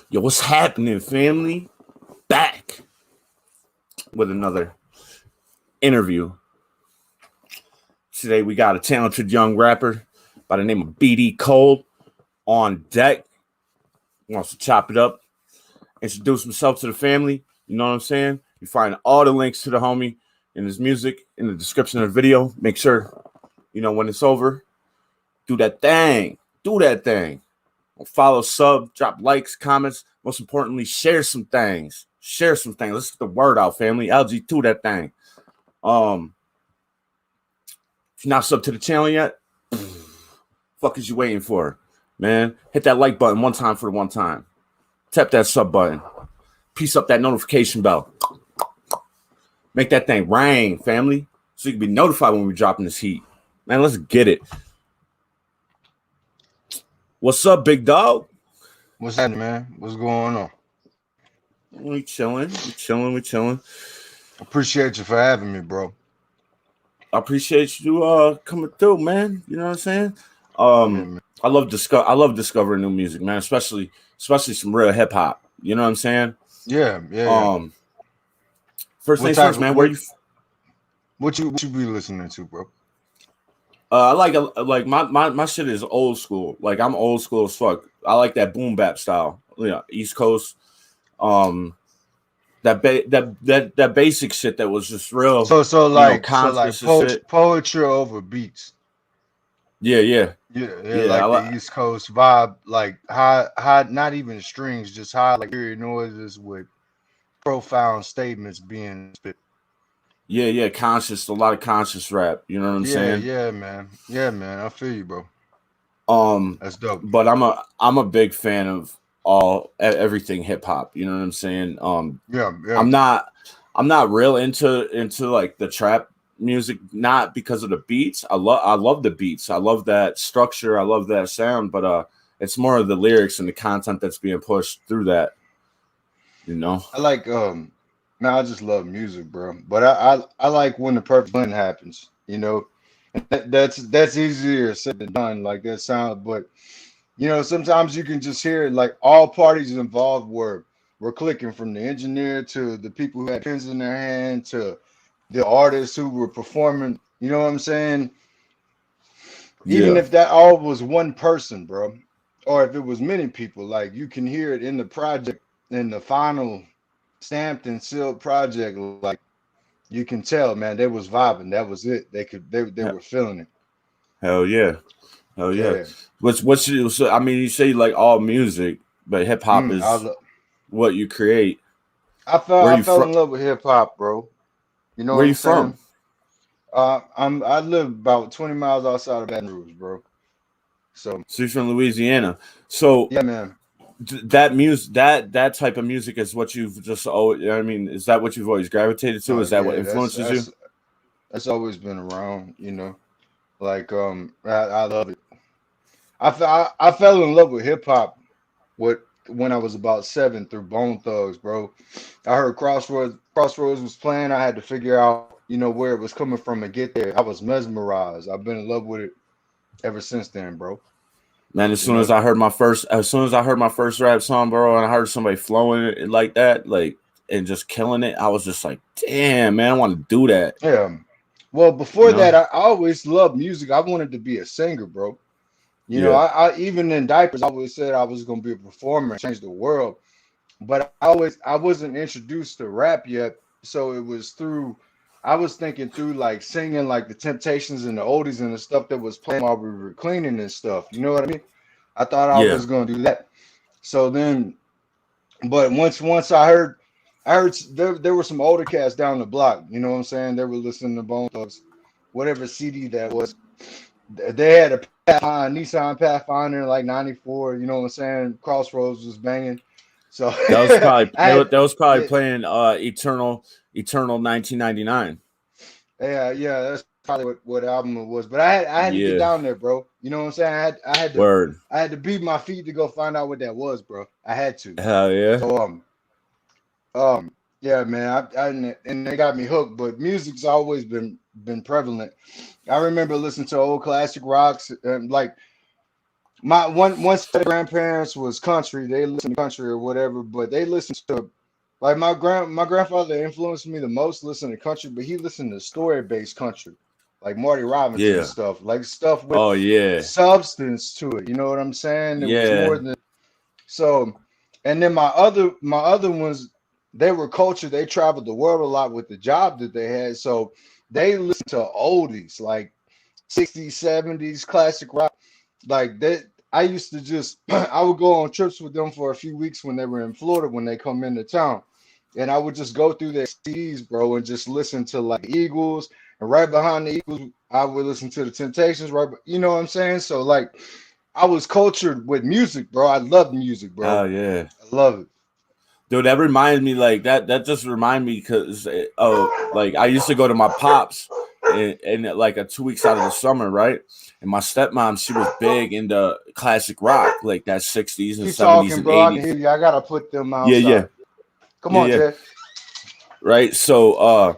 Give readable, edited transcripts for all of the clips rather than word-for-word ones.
Yo, what's happening, family? Back with another interview. Today we got a talented young rapper by the name of BD Kold on deck. He wants to chop it up, introduce himself to the family. You know what I'm saying? You find all the links to the homie and his music in the description of the video. Make sure, when it's over, do that thing. Do that thing. Follow, sub, drop likes, comments. Most importantly, share some things. Share some things. Let's get the word out, family. LG2 that thing. If you're not sub to the channel yet, fuck is you waiting for, man? Hit that like button one time for the one time. Tap that sub button. Piece up that notification bell. Make that thing ring, family, so you can be notified when we're dropping this heat. Man, let's get it. What's up, big dog? What's happening, man? What's going on? We chilling. Appreciate you for having me, bro. I appreciate you coming through, man. You know what I'm saying? I love discovering new music, man. Especially some real hip hop. You know what I'm saying? Yeah. First things first, man. What you be listening to, bro? I like my shit is old school. Like I'm old school as fuck. I like that boom bap style. East Coast. That basic shit that was just real. So like shit. Poetry over beats. Yeah. The East Coast vibe, like high, not even strings, just high, like period noises with profound statements being spit. Yeah, a lot of conscious rap. You know what I'm saying? Yeah, man. I feel you, bro. That's dope. But I'm a big fan of everything hip hop. You know what I'm saying? Yeah. I'm not real into like the trap music, not because of the beats. I love the beats. I love that structure. I love that sound. But it's more of the lyrics and the content that's being pushed through that. I like man, I just love music, bro. But I like when the perfect blend happens. That's easier said than done. Like that sound, but sometimes you can just hear it. Like all parties involved were clicking, from the engineer to the people who had pens in their hand to the artists who were performing. You know what I'm saying? Even if that all was one person, bro, or if it was many people, like you can hear it in the project, in the final stamped and sealed project. Like you can tell, man, they was vibing. That was it. They were feeling it. Hell yeah. You say like all music, but hip hop is what you create. I fell in love with hip hop, bro. You know where you from? I live about 20 miles outside of Baton Rouge, bro. So you're from Louisiana. So yeah, man. That music, that type of music is what you've just is that what you've always gravitated to? Is that what influences you? That's always been around, like I love it. I fell in love with hip hop when I was about 7 through Bone Thugs, bro. I heard Crossroads was playing. I had to figure out where it was coming from and get there. I was mesmerized. I've been in love with it ever since then, bro. Man, as soon as I heard my first rap song, bro, and I heard somebody flowing it like that, and just killing it, I was just like, damn, man, I want to do that. Yeah. Well, before that, I always loved music. I wanted to be a singer, bro. I even in diapers, I always said I was going to be a performer and change the world. But I wasn't introduced to rap yet. So it was I was thinking through like singing like the Temptations and the oldies and the stuff that was playing while we were cleaning and stuff. You know what I mean? I thought I was going to do that. So then, but once I heard there were some older cats down the block. You know what I'm saying? They were listening to Bone Thugs, whatever CD that was. They had a Nissan Pathfinder in like '94. You know what I'm saying? Crossroads was banging. So that was probably playing Eternal 1999. Yeah, that's probably what album it was. But I had to get down there, bro. You know what I'm saying? I had to beat my feet to go find out what that was, bro. I had to. Hell yeah. So yeah, man. And they got me hooked. But music's always been prevalent. I remember listening to old classic rocks, and like My one set of grandparents was country. They listened to country or whatever, but they listened to like my grandfather influenced me the most listening to country, but he listened to story based country, like Marty Robinson Yeah. stuff, like stuff with Oh yeah. substance to it. You know what I'm saying? It was more Yeah. than so. And then my other ones, they were cultured. They traveled the world a lot with the job that they had, so they listened to oldies like 60s, 70s, classic rock. Like that, I used to just I would go on trips with them for a few weeks when they were in Florida when they come into town, and I would just go through their CDs, bro, and just listen to like Eagles, and right behind the Eagles, I would listen to the Temptations, right? You know what I'm saying? So like, I was cultured with music, bro. I love music, bro. Oh yeah. I love it. Dude, that reminds me like that just remind me because like I used to go to my pops in like a 2 weeks out of the summer, right? And my stepmom, she was big into classic rock, like that 60s and Keep 70s talking, and bro. I can hear 80s. you. I gotta put them Yeah, yeah, outside. Come yeah, on, yeah. Jay. Right. So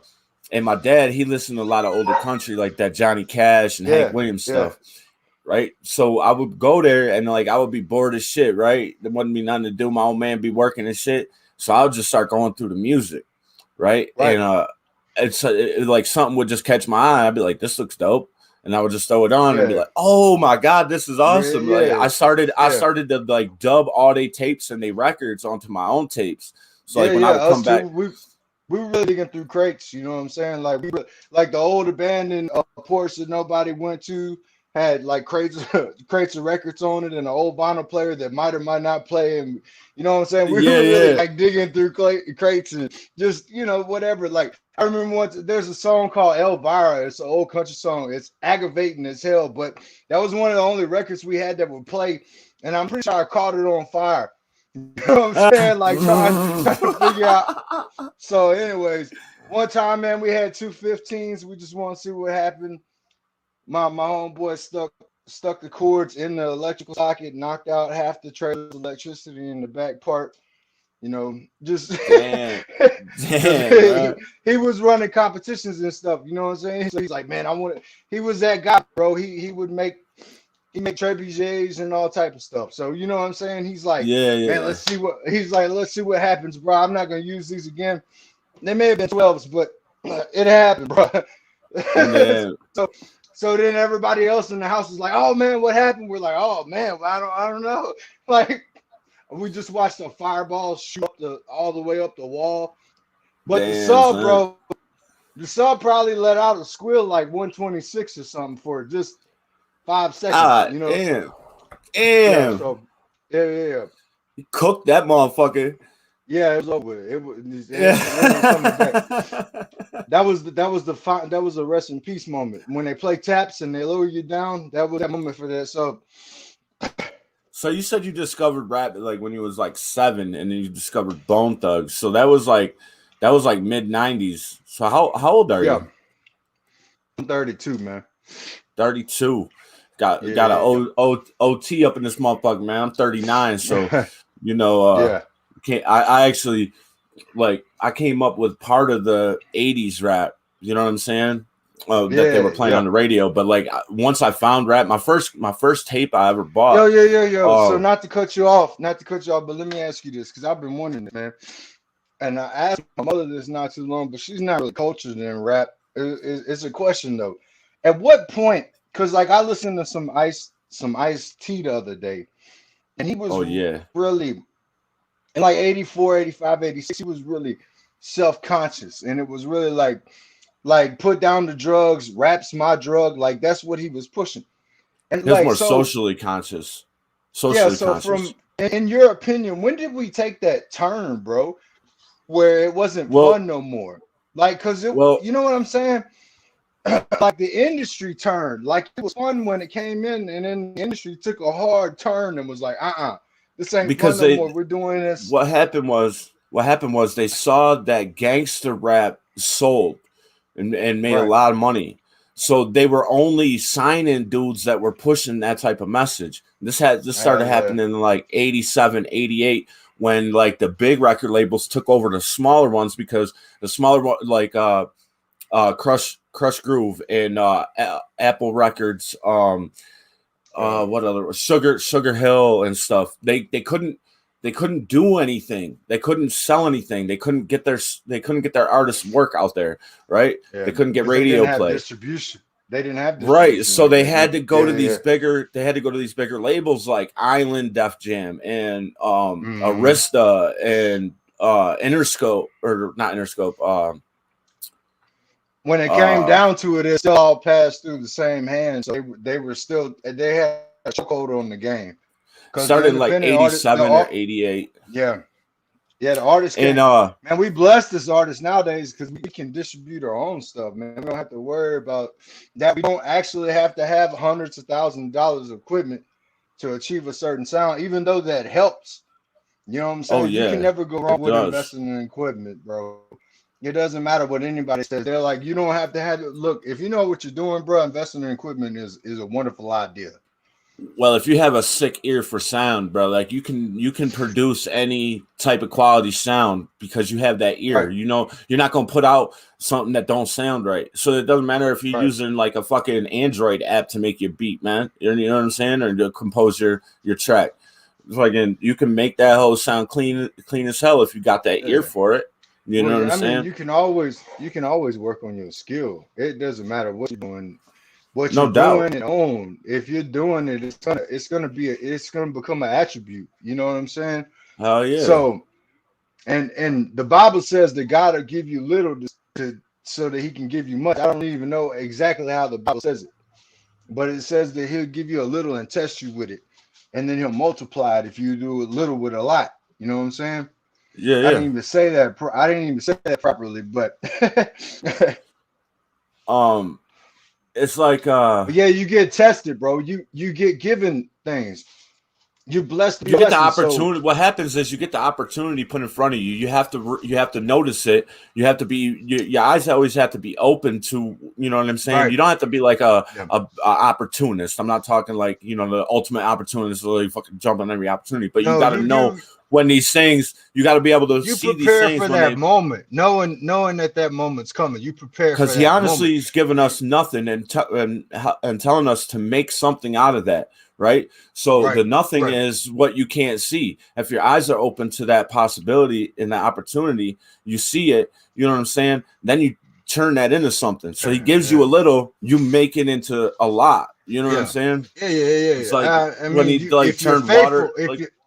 and my dad, he listened to a lot of older country like that Johnny Cash and Hank Yeah, Williams yeah, stuff. Right. So I would go there and like I would be bored as shit, right? There wouldn't be nothing to do. My old man be working and shit. So I would just start going through the music, right? right. And like something would just catch my eye. I'd be like, this looks dope. And I would just throw it on and be Yeah, like, oh my God, this is yeah, awesome. Like yeah, I yeah. started to like dub all they tapes and they records onto my own tapes. So Yeah, like when yeah, I would us come too. back, We were really digging through crates. You know what I'm saying? Like like the old abandoned ports that nobody went to had like crates crates of records on it and an old vinyl player that might or might not play. And you know what I'm saying? We yeah, were really yeah. like digging through crates and just whatever. Like I remember once there's a song called Elvira. It's an old country song. It's aggravating as hell, but that was one of the only records we had that would play. And I'm pretty sure I caught it on fire. You know what I'm saying? Like trying to figure out. So, anyways, one time, man, we had two 15s. We just want to see what happened. My homeboy stuck the cords in the electrical socket, knocked out half the trailer's electricity in the back part. Just Damn. because Damn, bro. he was running competitions and stuff. You know what I'm saying? So he's like, man, I want to. He was that guy, bro. He would make trebuchets and all type of stuff. So you know what I'm saying? He's like, Yeah, man, yeah. let's see what happens, bro. I'm not gonna use these again. They may have been 12s, but it happened, bro. Yeah. so so then everybody else in the house is like, oh man, what happened? We're like, oh man, I don't know. Like we just watched a fireball shoot all the way up the wall. But Damn, son. the sub probably let out a squeal like 126 or something for just 5 seconds, Ah, damn. Yeah, Damn. so yeah. Cook that motherfucker. Yeah, it was over with. It wasn't coming back. Yeah. That was a rest in peace moment. When they play taps and they lower you down, that was that moment for that. So So you said you discovered rap like when you was like 7, and then you discovered Bone Thugs. So that was like mid-90s. So how old are yeah, you? I'm 32, man. 32. Got a Yeah. OT up in this motherfucker, man. I'm 39. So you know, Yeah. can't I actually like I came up with part of the 80s rap, you know what I'm saying? That they were playing Yeah. on the radio. But like once I found rap, my first tape I ever Yo, bought. yo. So not to cut you off, but let me ask you this because I've been wondering, man. And I asked my mother this not too long, but she's not really cultured in rap. It's a question though. At what point? Because like I listened to some Ice T the other day, and he was Oh yeah. really in like 84, 85, 86. He was really self-conscious, and it was really like put down the drugs, rap's my drug. Like that's what he was pushing. And He was like more so, socially conscious. yeah. Socially So conscious. from in your opinion, when did we take that turn, bro? Where it wasn't Well, fun no more. Like, cause well, you know what I'm saying? Like the industry turned. Like it was fun when it came in, and then the industry took a hard turn and was like, this ain't fun because no they more. We're doing this. what happened was they saw that gangster rap sold and made a Right. lot of money. So they were only signing dudes that were pushing that type of message. This started Yeah. happening in like 87, 88 when like the big record labels took over the smaller ones because the smaller one like Crush Groove and Apple Records what other Sugar Hill and stuff. They couldn't do anything. They couldn't sell anything. They couldn't get their artists' work out there, right? Yeah, they couldn't get they radio didn't have play. distribution. They didn't have Right. distribution So like they that. had to go to Yeah, these bigger labels like Island Def Jam and Mhm. Arista and Interscope, or not Interscope. When it came down to it, it still all passed through the same hands. So they had a chokehold on the game because the Started in like independent artist, 87 or 88. yeah, the artists And can't. Man, we blessed as artists nowadays because we can distribute our own stuff. Man, we don't have to worry about that. We don't actually have to have hundreds of thousands of dollars of equipment to achieve a certain sound, even though that helps. You know what I'm saying? Oh You can yeah, never go wrong it with does. investing in equipment, bro. It doesn't matter what anybody says. They're like, you don't have to have it. Look, if you know what you're doing, bro, investing in equipment is a wonderful idea. Well, if you have a sick ear for sound, bro, like you can produce any type of quality sound because you have that ear. Right. You know, you're not gonna put out something that don't sound right. So it doesn't matter if you're Right. using like a fucking Android app to make your beat, man. You know what I'm saying, or to compose your track. Fucking, you can make that whole sound clean as hell if you got that ear for it. You know what I'm saying? You can always work on your skill. It doesn't matter what you're doing. What No you're doubt. doing and own. If you're doing it, it's gonna become an attribute. You know what I'm saying? Hell yeah. So, and the Bible says that God will give you little so that He can give you much. I don't even know exactly how the Bible says it, but it says that He'll give you a little and test you with it, and then He'll multiply it if you do a little with a lot. You know what I'm saying? Yeah. I didn't even say that. I didn't even say that properly, but it's like but yeah, you get tested, bro. You get given things. You're blessed. You get the opportunity. What happens is you get the opportunity put in front of you. You have to notice it. You have to be your eyes always have to be open to, you know what I'm saying. Right. You don't have to be like a opportunist. I'm not talking like, you know, the ultimate opportunist, really fucking jump on every opportunity. But you got to know when these things. You got to be able to see these things for that moment, knowing that moment's coming. You prepare because he honestly is giving us nothing and telling us to make something out of that. Right. So the nothing is what you can't see. If your eyes are open to that possibility and that opportunity, you see it, you know what I'm saying? Then you turn that into something. So he gives you a little, you make it into a lot. You know what I'm saying? Yeah. It's like when he turned water.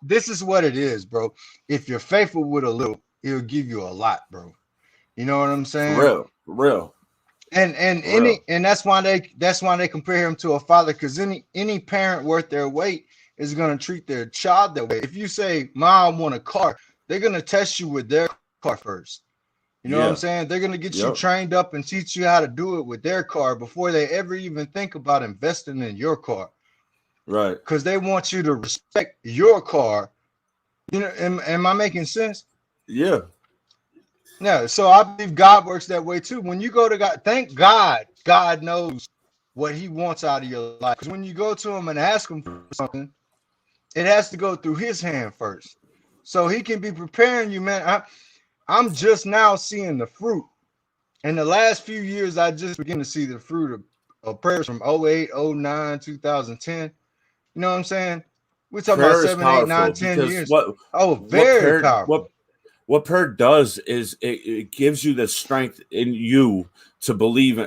This is what it is, bro. If you're faithful with a little, he'll give you a lot, bro. You know what I'm saying? For real. And that's why they compare him to a father, because any parent worth their weight is going to treat their child that way. If you say, "Mom, I want a car," they're going to test you with their car first. You know what I'm saying? They're going to get you trained up and teach you how to do it with their car before they ever even think about investing in your car. Right. Because they want you to respect your car. You know, am I making sense? Yeah. Yeah, so I believe God works that way too. When you go to God, thank God, God knows what He wants out of your life. Because when you go to Him and ask Him for something, it has to go through His hand first. So He can be preparing you, man. I'm just now seeing the fruit. In the last few years, I just begin to see the fruit of prayers from 08, 09, 2010. You know what I'm saying? We're talking about 7, 8, 9, 10 years. Very powerful. What prayer does is it gives you the strength in you to believe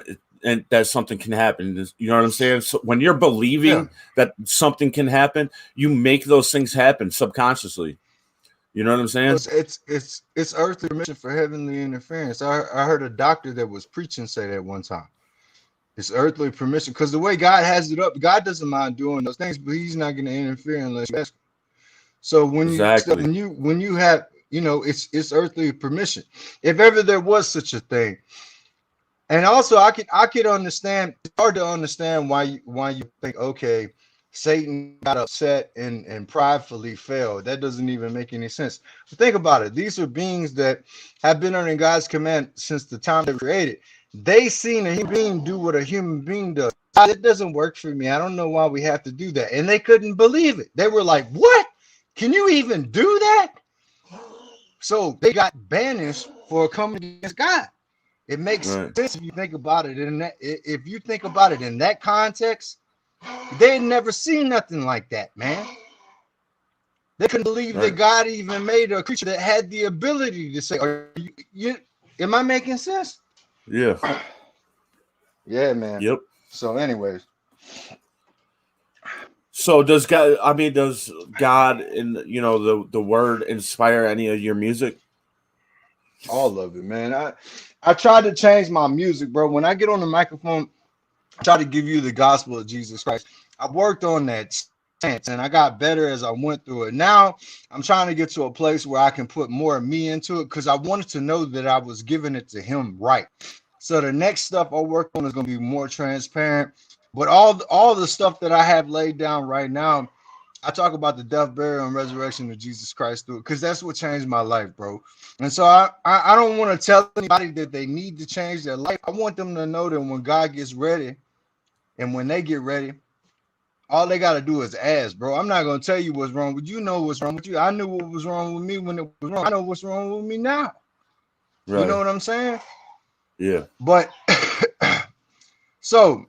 and that something can happen. You know what I'm saying? So when you're believing that something can happen, you make those things happen subconsciously. You know what I'm saying? It's earthly permission for heavenly interference. I heard a doctor that was preaching say that one time. It's earthly permission, because the way God has it up, God doesn't mind doing those things, but He's not going to interfere unless you ask Him. So when you have, you know, it's earthly permission. If ever there was such a thing. And also I could understand, it's hard to understand why you think, okay, Satan got upset and pridefully fell. That doesn't even make any sense. But think about it. These are beings that have been under God's command since the time they were created. They seen a human being do what a human being does. It doesn't work for me. I don't know why we have to do that. And they couldn't believe it. They were like, what? Can you even do that? So they got banished for coming against God. It makes sense if you think about it in that. If you think about it in that context, They had never seen nothing like that, man. They couldn't believe that God even made a creature that had the ability to say, "Are you am I making sense?" Yeah. Yeah, man. Yep. So, anyways. So does God? I mean, does God and the word inspire any of your music? All of it, man. I try to change my music, bro. When I get on the microphone, I try to give you the gospel of Jesus Christ. I worked on that stance and I got better as I went through it. Now I'm trying to get to a place where I can put more of me into it because I wanted to know that I was giving it to him right. So the next stuff I work on is going to be more transparent. But all the stuff that I have laid down right now, I talk about the death, burial, and resurrection of Jesus Christ through it because that's what changed my life, bro. And so I don't want to tell anybody that they need to change their life. I want them to know that when God gets ready and when they get ready, all they got to do is ask, bro. I'm not going to tell you what's wrong with you. Know what's wrong with you. I knew what was wrong with me when it was wrong. I know what's wrong with me now. Right. You know what I'm saying? Yeah. But so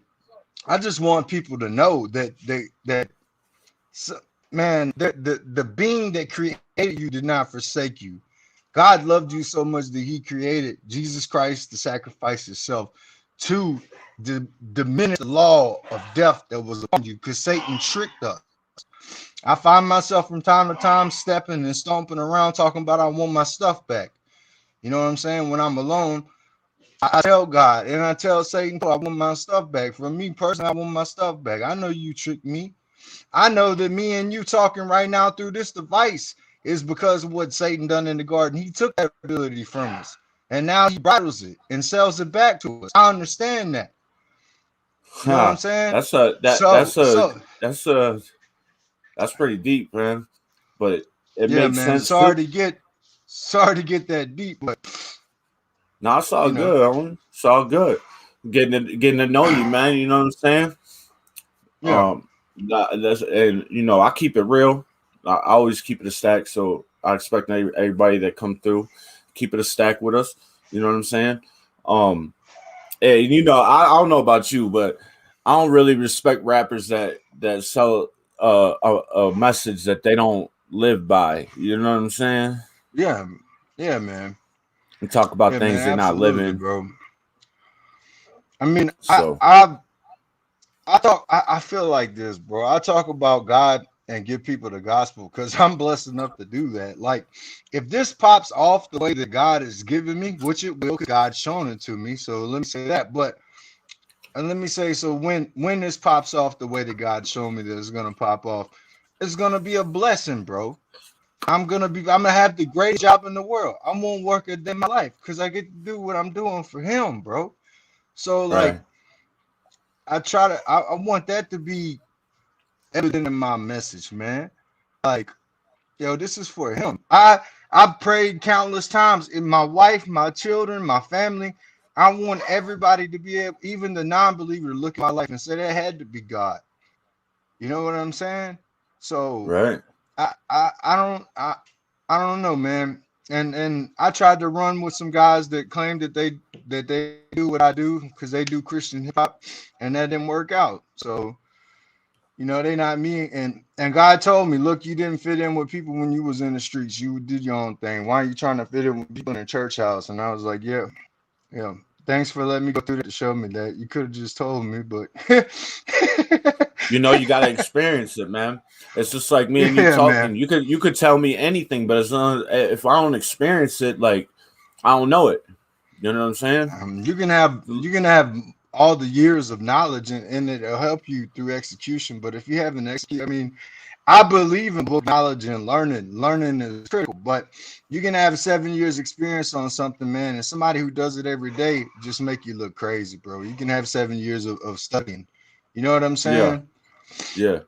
I just want people to know that man, the being that created you did not forsake you. God loved you so much that he created Jesus Christ to sacrifice himself to diminish the law of death that was upon you because Satan tricked us. I find myself from time to time stepping and stomping around talking about I want my stuff back. You know what I'm saying? When I'm alone, I tell God and I tell Satan, I want my stuff back. For me personally, I want my stuff back. I know you tricked me. I know that me and you talking right now through this device is because of what Satan done in the garden. He took that ability from us. And now he bridles it and sells it back to us. I understand that. You know what I'm saying? That's pretty deep, man. But it yeah, makes man. sense too. Sorry to get that deep, but no, it's all good, Owen. It's all good. Getting to know you, man. You know what I'm saying? Yeah. And I keep it real. I always keep it a stack. So I expect everybody that come through keep it a stack with us. You know what I'm saying? And I don't know about you, but I don't really respect rappers that sell a message that they don't live by. You know what I'm saying? Yeah, man. And talk about things man, they're not living, bro. I mean, so I feel like this, bro. I talk about God and give people the gospel because I'm blessed enough to do that. Like, if this pops off the way that God is giving me, which it will, because God's shown it to me. So let me say that. But and let me say, so when this pops off the way that God showed me that it's gonna pop off, it's gonna be a blessing, bro. I'm gonna have the greatest job in the world. I won't work a day in my life because I get to do what I'm doing for him, bro. So like I want that to be evident in my message, man. Like, this is for him. I've prayed countless times in my wife, my children, my family. I want everybody to be able, even the non-believer, to look at my life and say that had to be God. You know what I'm saying? So I don't know, man. And I tried to run with some guys that claim that they do what I do because they do Christian hip hop, and that didn't work out. So they not me. And God told me, look, you didn't fit in with people when you was in the streets. You did your own thing. Why are you trying to fit in with people in a church house? And I was like, yeah. Thanks for letting me go through that to show me that. You could have just told me, but you got to experience it, man. It's just like me and you talking. Man. You could tell me anything, but if I don't experience it, like I don't know it. You know what I'm saying? You can have all the years of knowledge and it'll help you through execution. But if you haven't executed, I believe in book knowledge and learning. Learning is critical, but you can have 7 years experience on something, man, and somebody who does it every day just make you look crazy, bro. You can have 7 years of studying. You know what I'm saying? Yeah.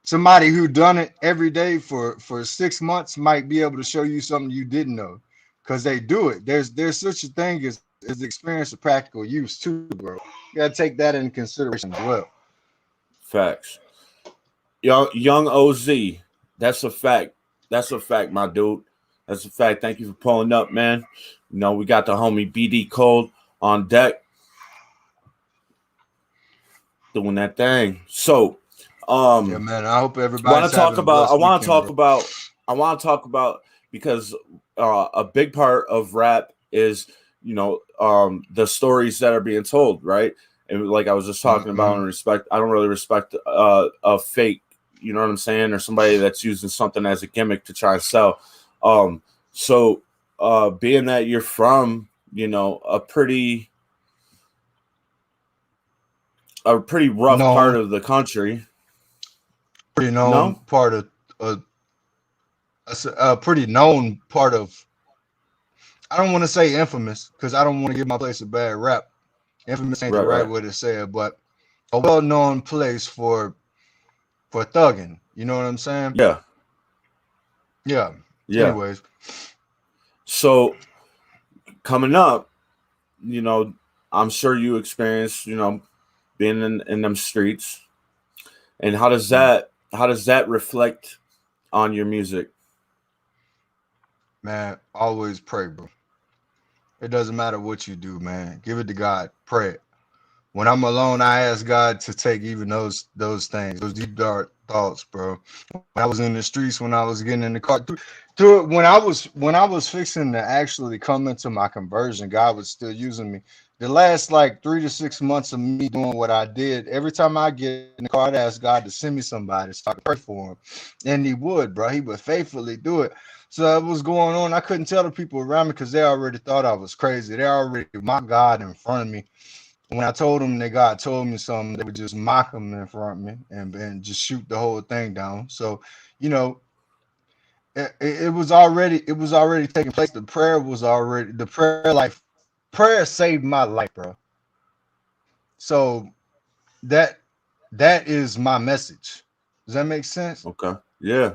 Somebody who done it every day for 6 months might be able to show you something you didn't know because they do it. There's such a thing as the experience of practical use too, bro. You gotta take that into consideration as well. Facts. Young OZ, that's a fact. That's a fact, my dude. That's a fact. Thank you for pulling up, man. We got the homie BD Kold on deck. doing that thing. So, yeah, man. I hope I everybody's having a I blessed want to weekend, talk bro. about. I want to talk about because a big part of rap is the stories that are being told, right? And like I was just talking about in respect, I don't really respect a fake, you know what I'm saying, or somebody that's using something as a gimmick to try and sell. So being that you're from, a pretty rough part Known, of the country, pretty known no, part of uh, a pretty known part of. I don't want to say infamous because I don't want to give my place a bad rap. Infamous ain't the right, right right, way to say it, but a well-known place for thugging. You know what I'm saying? yeah, Yeah. yeah. Anyways, So coming up, I'm sure you experienced, being in them streets. And how does that reflect on your music? man, always pray, bro. It doesn't matter what you do, man. Give it to God. Pray it. When I'm alone, I ask God to take even those things, those deep dark thoughts, bro. When I was in the streets, when I was getting in the car, through it, when I was fixing to actually come into my conversion, God was still using me. The last like 3 to 6 months of me doing what I did, every time I get in the car, I'd ask God to send me somebody so I could pray for him. And he would, bro. He would faithfully do it. So it was going on. I couldn't tell the people around me because they already thought I was crazy. They already mocked God in front of me. When I told them that God told me something, they would just mock him in front of me and just shoot the whole thing down. So, you know, it was already taking place. The prayer life prayer saved my life, bro. So that that is my message. Does that make sense? Okay. Yeah.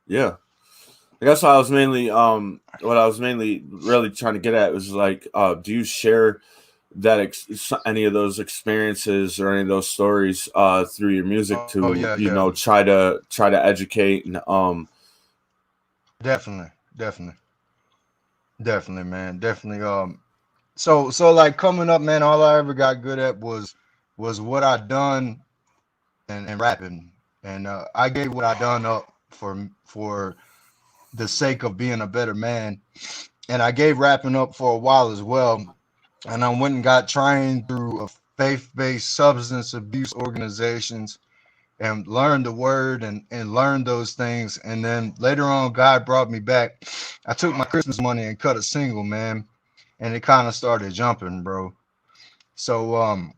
Yeah. I guess what I was mainly really trying to get at was like, do you share any of those experiences or any of those stories through your music Oh to, yeah, yeah. try to educate and Definitely, definitely, definitely, man. Definitely. So like coming up, man, all I ever got good at was what I done and rapping. And I gave what I done up for the sake of being a better man. And I gave rapping up for a while as well. And I went and got trained through a faith-based substance abuse organizations and learned the word and learned those things. And then later on, God brought me back. I took my Christmas money and cut a single, man. And it kind of started jumping, bro. So and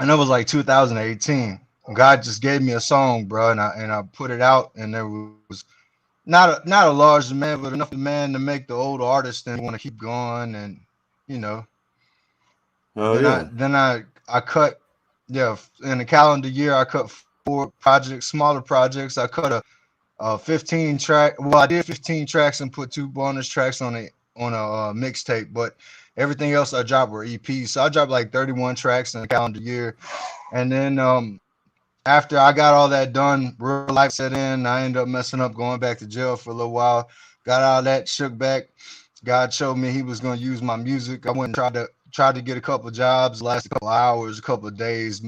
that was like 2018. God just gave me a song, bro, and I put it out, and there was not a large demand, but enough demand to make the old artist and want to keep going, and you know, oh yeah. I cut, yeah, in the calendar year I cut 4 projects, smaller projects. I cut a 15 track. Well, I did 15 tracks and put 2 bonus tracks on a mixtape, but everything else I dropped were EPs. So I dropped like 31 tracks in the calendar year. And then after I got all that done, real life set in. I ended up messing up, going back to jail for a little while. Got all that, shook back. God showed me He was going to use my music. I went and tried to get a couple of jobs, lasted a couple of hours, a couple of days,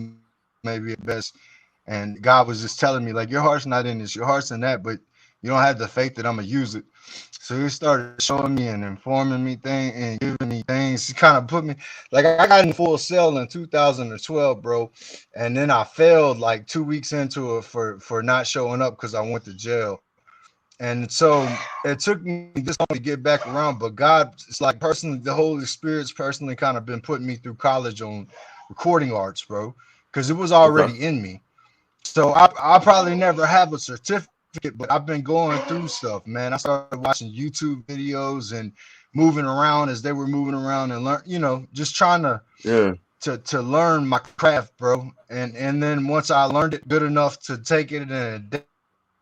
maybe at best. And God was just telling me, like, your heart's not in this, your heart's in that, but you don't have the faith that I'm gonna use it. So He started showing me and informing me things and giving me things. He kind of put me like I got in Full Sail in 2012, bro, and then I failed like 2 weeks into it for not showing up because I went to jail. And so it took me this long to get back around, but God, it's like personally, the Holy Spirit's personally kind of been putting me through college on recording arts, bro, because it was Okay. already in me. So I probably never have a certificate, but I've been going through stuff, man. I started watching YouTube videos and moving around as they were moving around and learn, just trying to Yeah. to learn my craft, bro. And then once I learned it good enough to take it and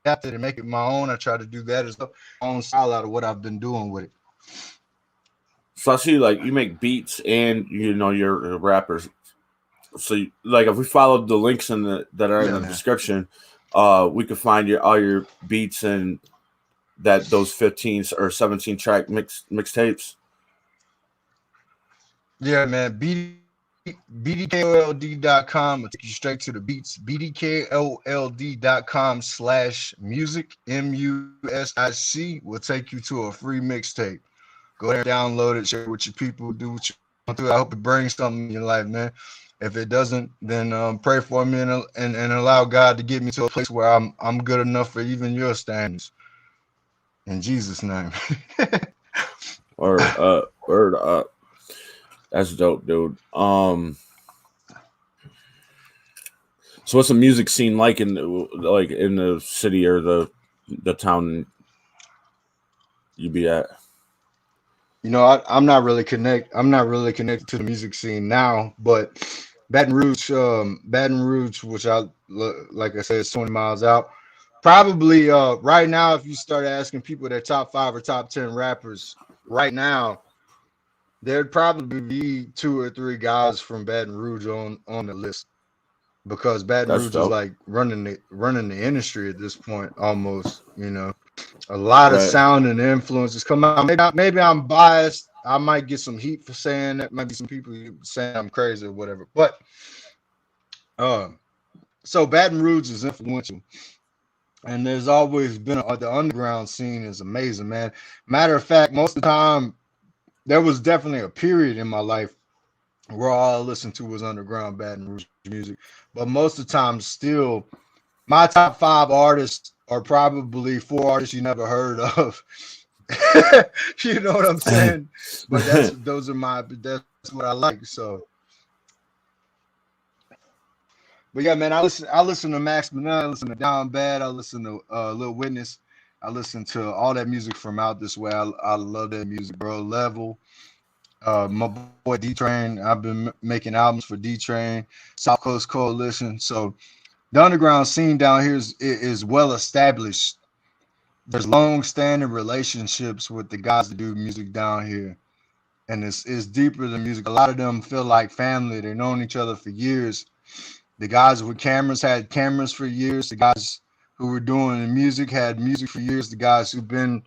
adapt it and make it my own, I try to do that as well. My own style out of what I've been doing with it. So I see like you make beats and you're a rapper. So like if we followed the links that are in Yeah, the man. description, we could find all your beats and those 15 or 17 track mixtapes. Yeah, man. bdkold.com will take you straight to the beats. bdkold.com/music, music will take you to a free mixtape. Go there, download it, share it with your people, do what you want to. I hope it brings something in your life, man. If it doesn't, then pray for me and allow God to get me to a place where I'm good enough for even your standards. In Jesus' name. Word up. That's dope, dude. So what's the music scene like in the city or the town you be at? You know, I'm not really connected to the music scene now, but Baton Rouge, which like I said, is 20 miles out. Probably right now, if you start asking people their top 5 or top 10 rappers right now, there'd probably be 2 or 3 guys from Baton Rouge on the list, because Baton That's Rouge is dope. like running the industry at this point, almost. You know, a lot of sound and influences come out. Maybe I'm biased. I might get some heat for saying that. Might be some people saying I'm crazy or whatever. But so Baton Rouge is influential, and there's always been the underground scene is amazing, man. Matter of fact, most of the time there was definitely a period in my life where all I listened to was underground Baton Rouge music. But most of the time, still, my top 5 artists are probably 4 artists you never heard of. You know what I'm saying? But that's what I like. So, but yeah, man, I listen to Max Manel, I listen to Down Bad, I listen to Lil Witness, I listen to all that music from Out This Way. I love that music, bro. Level. My boy D Train, I've been making albums for D Train, South Coast Coalition. So the underground scene down here is well established. There's long-standing relationships with the guys that do music down here, and it's deeper than music. A lot of them feel like family. They've known each other for years. The guys with cameras had cameras for years. The guys who were doing music had music for years. The guys who've been,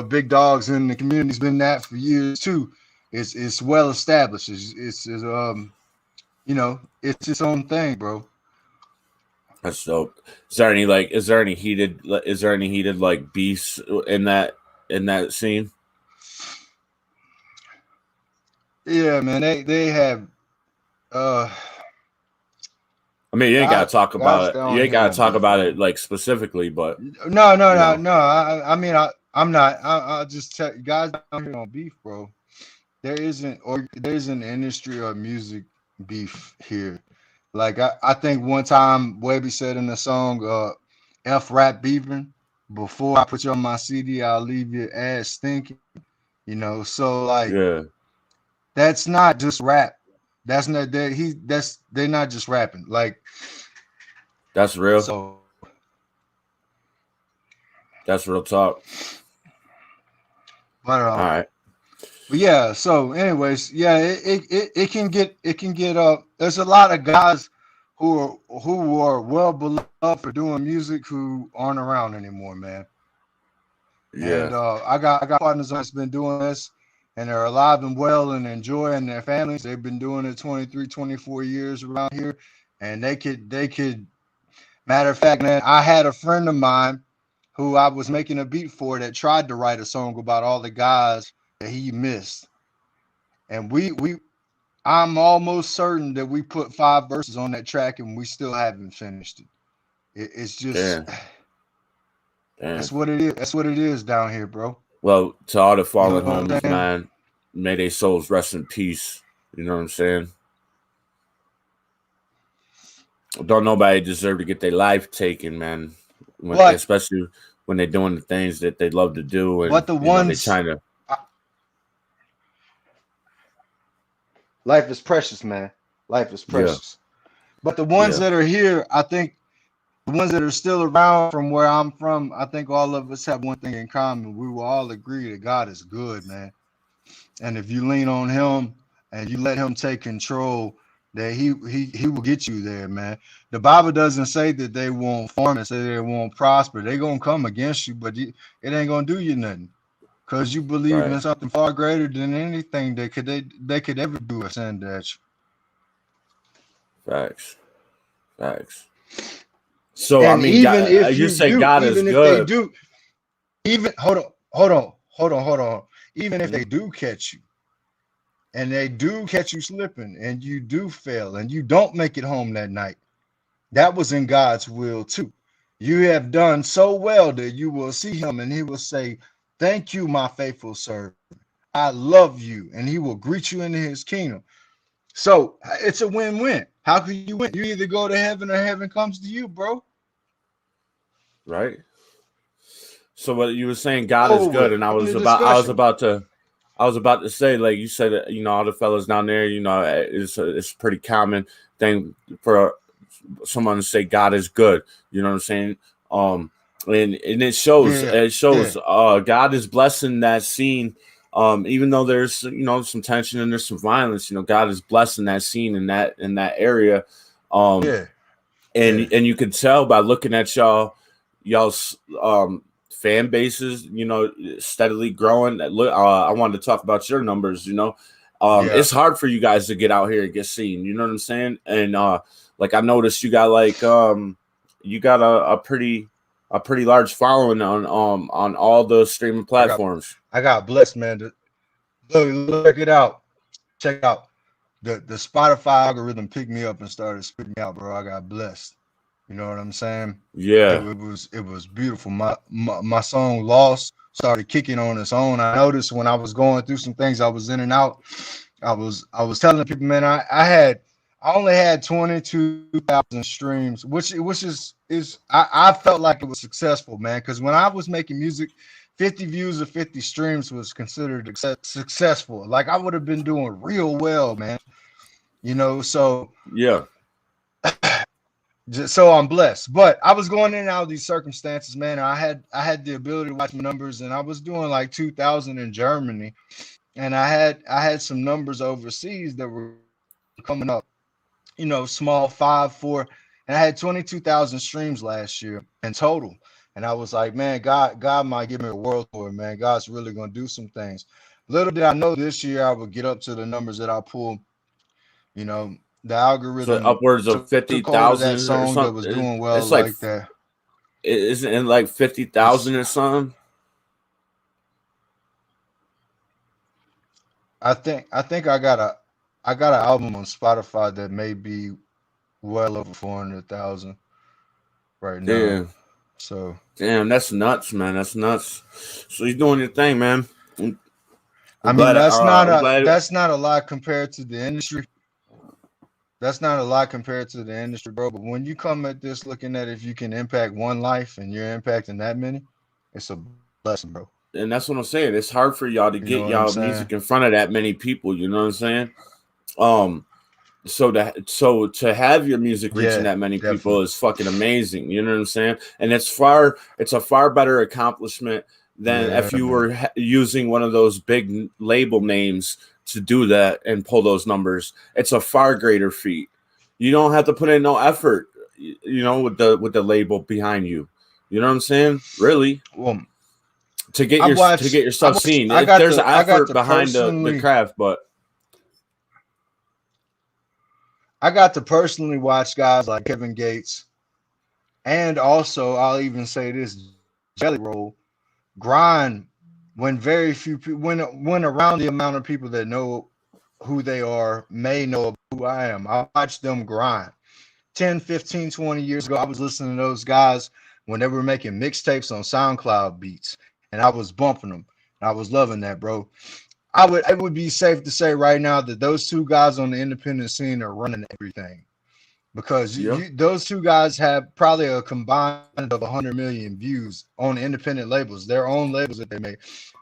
big dogs in the community's been that for years too. It's well established. It's its own thing, bro. That's dope. Is there any heated like beefs in that scene? Yeah, man. They have I mean, you ain't gotta talk about it. You ain't gotta talk about it like specifically, but no. I mean, I'm not. I'll just tell you guys down here on beef, bro. There isn't an industry or music beef here. Like I think one time Webby said in the song, F rap beefing, before I put you on my CD, I'll leave your ass stinking. So like that's not just rap. That's not that they're not just rapping. Like that's real. So that's real talk. But all right. But yeah, so anyways, yeah, it can get there's a lot of guys who are well beloved for doing music who aren't around anymore, man. Yeah. And I got partners that's been doing this, and they're alive and well and enjoying their families. They've been doing it 23, 24 years around here, and they could matter of fact, man, I had a friend of mine who I was making a beat for that tried to write a song about all the guys that he missed, and I'm almost certain that we put 5 verses on that track and we still haven't finished it. It's just that's what it is. That's what it is down here, bro. Well, to all the fallen homies, man, may their souls rest in peace. You know what I'm saying? Don't nobody deserve to get their life taken, man. Especially when they're doing the things that they love to do, and but the ones they're trying to. Life is precious, man. Life is precious. Yeah. But the ones that are here, I think the ones that are still around from where I'm from, I think all of us have one thing in common. We will all agree that God is good, man. And if you lean on him and you let him take control, that he will get you there, man. The Bible doesn't say that they won't farm and say they won't prosper. They're going to come against you, but it ain't going to do you nothing. Because you believe in something far greater than anything that they could ever do or send at you. Facts. Facts. So I And mean, even if you you say do, God is even if they good, do, even hold on. Even if they do catch you and they do catch you slipping and you do fail and you don't make it home that night, that was in God's will too. You have done so well that you will see him and he will say, "Thank you, my faithful servant. I love you." And he will greet you into his kingdom. So it's a win-win. How can you win? You either go to heaven or heaven comes to you, bro. right? So what you were saying, God is Over good, with. and In the discussion. I was about to say, like you said, all the fellas down there, it's a pretty common thing for someone to say God is good. You know what I'm saying? And Yeah, it shows, yeah. God is blessing that scene. Even though there's, some tension and there's some violence, God is blessing that scene in that area. Um, Yeah, yeah. and you could tell by looking at y'all's fan bases, steadily growing. I wanted to talk about your numbers. Yeah. It's hard for you guys to get out here and get seen. You know what I'm saying? And like I noticed, you got a pretty large following on all the streaming I got platforms. I got blessed, man. Look it out. Check it out. The Spotify algorithm picked me up and started spitting me out, bro. I got blessed. You know what I'm saying? Yeah, It was beautiful. My song Lost started kicking on its own. I noticed when I was going through some things, I was in and out. I was telling people, man, I only had 22,000 streams, which is I felt like it was successful, man. Because when I was making music, 50 views or 50 streams was considered successful. Like I would have been doing real well, man. So yeah. so I'm blessed. But I was going in and out of these circumstances, man. I had the ability to watch my numbers, and I was doing like 2,000 in Germany, and I had some numbers overseas that were coming up. Small 5, 4, and I had 22,000 streams last year in total. And I was like, man, God might give me a world tour, man. God's really gonna do some things. Little did I know this year I would get up to the numbers that I pulled. You know, the So algorithm upwards of took hold of 50,000 that or song that was something. doing well It's like, like that. isn't it like It's 50,000 or something? I think I got an album on Spotify that may be well over 400,000 right now. Damn. So Damn, that's nuts, man. That's nuts. So you're doing your thing, man. I'm, I I'm mean glad. I'm glad. that's not a lot compared to the industry. That's not a lot compared to the industry, bro. But when you come at this looking at if you can impact one life and you're impacting that many, it's a blessing, bro. And that's what I'm saying. It's hard for y'all to You know get what I'm y'all saying? music in front of that many people. You know what I'm saying? Um. So to have your music reaching Yeah, that many people definitely. is fucking amazing. You know what I'm saying? And it's a far better accomplishment than Yeah, if you man. were using one of those big label names to do that and pull those numbers. It's a far greater feat. You don't have to put in no effort, with the label behind you. You know what I'm saying? Really, Well, to I watched. get I yourself watched. seen. I got There's to. an I got effort to behind the personally. craft, but I got to personally watch guys like Kevin Gates, and also I'll even say this: Jelly Roll grind when very few people, when around the amount of people that know who they are may know who I am. I watched them grind. 10, 15, 20 years ago, I was listening to those guys when they were making mixtapes on SoundCloud beats, and I was bumping them. And I was loving that, bro. It would be safe to say right now that those two guys on the independent scene are running everything because yeah, those two guys have probably a combined of 100 million views on independent labels, their own labels that they make.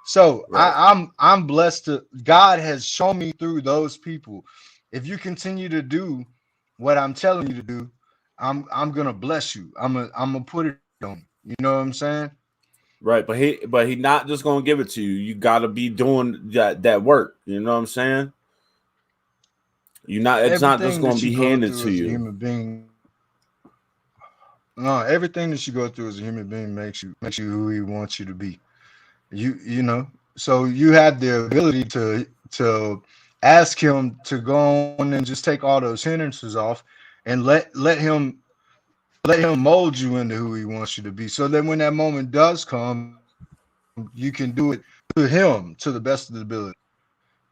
So right. I'm blessed to God has shown me through those people. If you continue to do what I'm telling you to do, I'm gonna bless you. I'm gonna put it on. You know what I'm saying? Right, but he not just gonna give it to you. You gotta be doing that work. You know what I'm saying? It's not just Everything gonna that you be go handed through to as a you. human being, no, everything that you go through as a human being makes you who he wants you to be. You know, so you have the ability to ask him to go on and just take all those hindrances off and let him mold you into who he wants you to be. So that when that moment does come, you can do it to him to the best of the ability.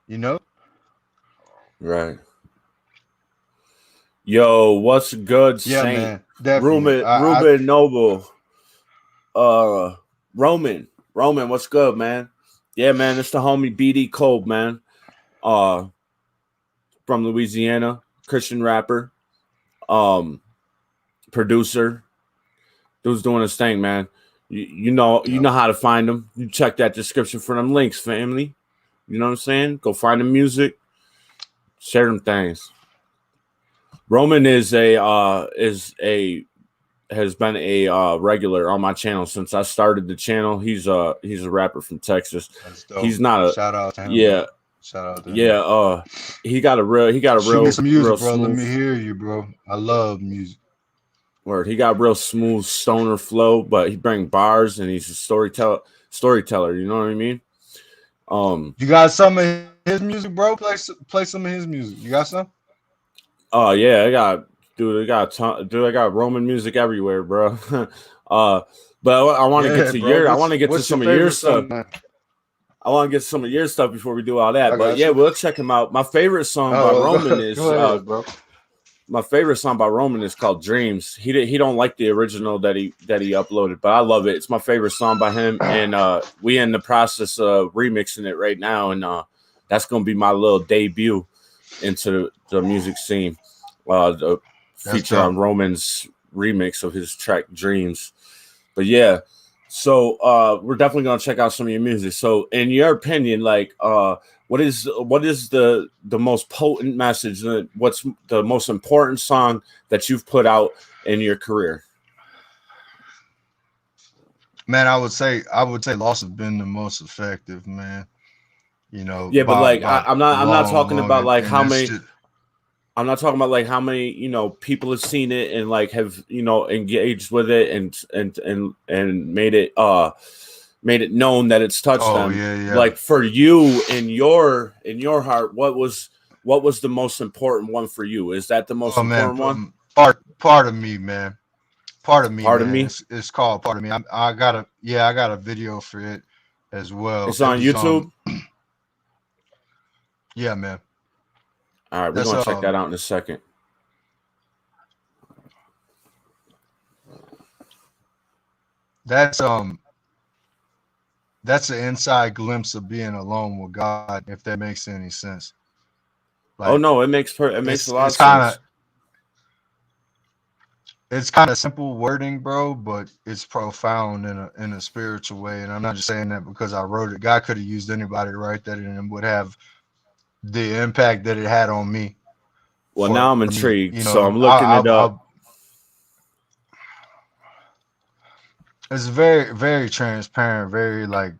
You know? Right. Yo, what's good, Yeah, Saint? man. Definitely. Ruben Noble. Roman. Roman, what's good, man? Yeah, man, it's the homie BD Kold, man. From Louisiana, Christian rapper, producer. Dude's doing his thing, man. You know how to find him. You check that description for them links, family. You know what I'm saying? Go find the music, share them things. Roman has been a regular on my channel since I started the channel. He's a rapper from Texas. That's dope. He's not a shout out to him. yeah Bro. Shout out to him. yeah. He got a Shoot me some music, real bro. smooth. Let me hear you, bro. I love music. Word. He got real smooth stoner flow, but he bring bars and he's a storyteller. You know what I mean? You got some of his music, bro? Play some of his music. You got some? Oh yeah, I got Roman music everywhere, bro. But I want to get to bro. I want to get to some of your stuff. Song, I want to get some of your stuff before we do all that. But yeah, you. we'll check him out. My favorite song by Roman is go ahead, bro. My favorite song by Roman is called Dreams. He don't like the original that he uploaded, but I love it. It's my favorite song by him, and we in the process of remixing it right now, and that's gonna be my little debut into the music scene. The feature on Roman's remix of his track Dreams. But yeah, so we're definitely gonna check out some of your music. So in your opinion, like what is the most potent message? What's the most important song that you've put out in your career? Man, I would say Lost has been the most effective, man. You know, yeah, but like I'm not talking about like how many. I'm not talking about like how many people have seen it and like have engaged with it and made it known that it's touched them. Yeah. Like for you in your heart, what was the most important one for you? Is that the most important one? Part of me, man. Part of me. It's called Part of Me. I got a video for it as well. It's on YouTube. Yeah, man. All right, we're gonna check that out in a second. That's an inside glimpse of being alone with God, if that makes any sense. Like, oh no, it makes a lot of sense. It's kind of simple wording, bro, but it's profound in a spiritual way. And I'm not just saying that because I wrote it. God could have used anybody to write that, and it would have the impact that it had on me. Well, now I'm intrigued, so I'm looking it up. It's very, very transparent, very like